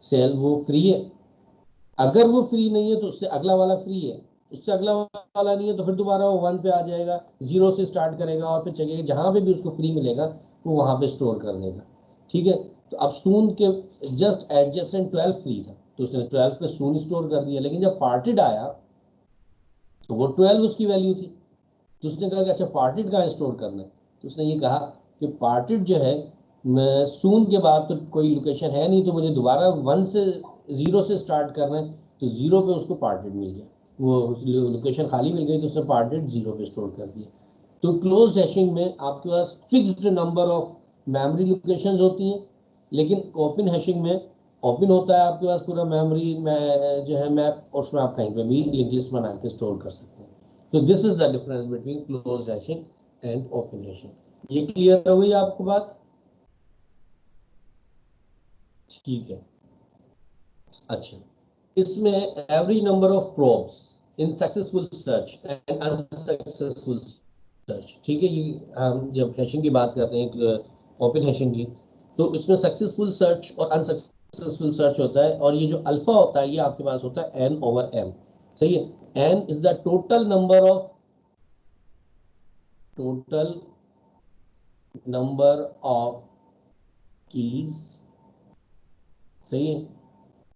सेल वो फ्री है। अगर वो फ्री नहीं है तो उससे अगला वाला फ्री है, उससे अगला वाला नहीं है तो फिर दोबारा वो 1 पे आ जाएगा, 0 से स्टार्ट करेगा और फिर चलेगा जहां पे भी उसको फ्री मिलेगा वो वहां पे स्टोर कर देगा, ठीक है। तो अब सून के जस्ट एडजेसेंट 12 फ्री था तो उसने 12 पे सून स्टोर कर दिया, लेकिन जब पार्टेड आया तो वो 12 उसकी वैल्यू थी। तो उसने कहा कि अच्छा पार्टेड कहाँ स्टोर करना है, तो उसने ये कहा कि पार्टेड जो है मैं सून के बाद तो कोई लोकेशन है नहीं, तो मुझे दोबारा 1 से 0 से स्टार्ट करना है, तो 0 पे उसको पार्टेड मिल गया, वो लोकेशन खाली मिल गई तो उसने पार्टेड 0 पे स्टोर कर दिया। तो क्लोज हैशिंग में आपके पास fixed number of memory locations होती हैं, लेकिन ओपन हैशिंग में ओपन होता है आपके पास पूरा मेमोरी में जो है मैप, और उसमें आप कहीं पे भी लिंक लिस्ट बना के स्टोर कर सकते हैं। तो this is the difference between close hashing and open hashing. ये क्लियर हो गई आपको बात? ठीक है। अच्छा, इसमें every number of probes in successful search and unsuccessful search, ठीक है। ये हम जब हैशिंग की बात करते हैं ओपन हैशिंग की, तो इसमें सक्सेसफुल सर्च और अनसक्सेसफुल सर्च होता है, और ये जो अल्फा होता है ये आपके पास होता है n/m, सही है। n is the total number of keys, सही है,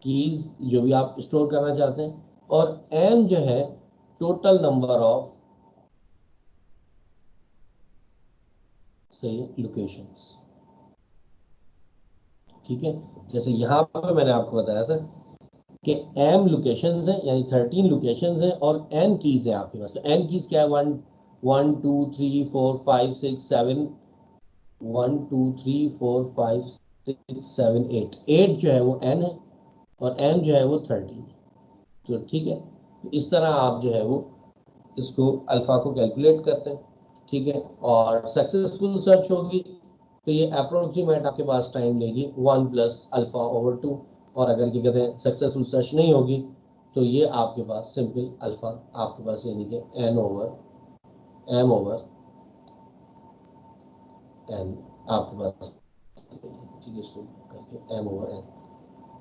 कीज जो भी आप स्टोर करना चाहते हैं, और m जो है टोटल नंबर ऑफ, सही है, लोकेशंस, ठीक है। जैसे यहाँ पर मैंने आपको बताया था कि m लोकेशंस हैं, यानी 13 लोकेशंस हैं और n कीज है आपके पास। तो n कीज क्या है? 1 2 3 4 5 6 7, 1 2 3 4 5 6 7 8, 8 जो है वो n है और m जो है वो 13। तो ठीक है, तो इस तरह आप जो है वो इसको अल्फा को कैलकुलेट करते हैं, ठीक है। और सक्सेसफुल सर्च होगी तो ये अप्रोक्सीमेट आपके पास टाइम लेगी 1 + α/2, और अगर क्या कहते हैं सक्सेसफुल सर्च नहीं होगी तो ये आपके पास सिंपल अल्फा आपके पास, यानी कि m/n आपके पास, ठीक है, इसको करके m/n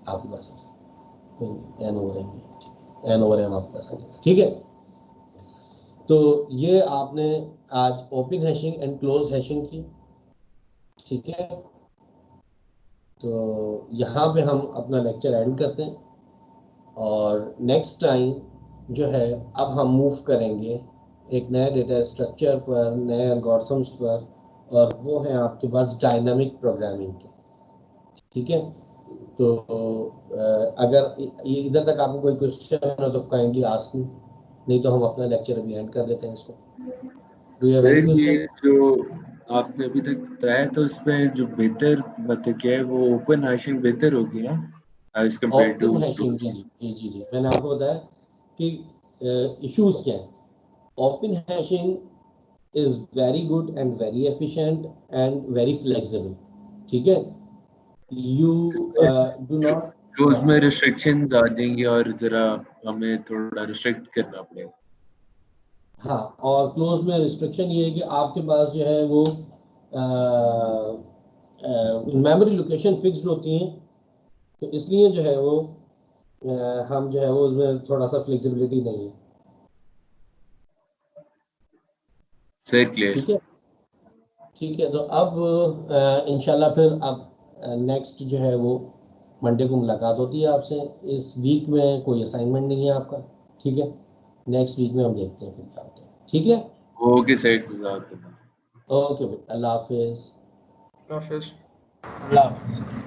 आपके पास n/m आपके पास आ जाएगा, ठीक है। तो ये आपने आज open hashing and close hashing की, ठीक है। तो यहाँ पे हम अपना लेक्चर एंड करते हैं, और नेक्स्ट टाइम जो है अब हम मूव करेंगे एक नए डेटा स्ट्रक्चर पर, नए एल्गोरिथम्स पर, और वो है आपके पास डायनामिक प्रोग्रामिंग के, ठीक है। तो अगर ये इधर तक आपको कोई क्वेश्चन हो तो काइंडली आस्क मी, नहीं तो हम अपना लेक्चर अभी एंड कर देते हैं इसको। Do you have any sir ये क्वेश्चन? जो आपने अभी तक बताया तो उसमें जो बेहतर मतलब क्या है वो ओपन हैशिंग बेहतर होगी ना as compare to open hashing, जी जी जी जी जी, मैंने आपको बताया कि इश्यूज क्या है। Open hashing is very good and very efficient and very flexible, ठीक है। you do not, तो उसमें रिस्ट्रिक्शंस आ जाएंगी और जरा हमें थोड़ा रिस्ट्रिक्ट करना पड़ेगा। हाँ, और क्लोज में रिस्ट्रिक्शन ये है कि आपके पास जो है वो मेमोरी लोकेशन फिक्स्ड होती हैं, तो इसलिए जो है वो हम जो है वो उसमें थोड़ा सा फ्लेक्सिबिलिटी नहीं है, सर क्लियर। ठीक है। ठीक है, तो अब इंशाल्लाह फिर अब नेक्स्ट जो है वो मंडे को मुलाकात होती है आपसे। इस वीक में कोई असाइनमेंट नहीं है आपका, ठीक है। नेक्स्ट वीक में हम देखते हैं फिर क्या होता है, ठीक है। ओके सर, इंतजार करना। ओके, अल्लाह हाफिज। हाफिज। अल्लाह हाफ़िज़।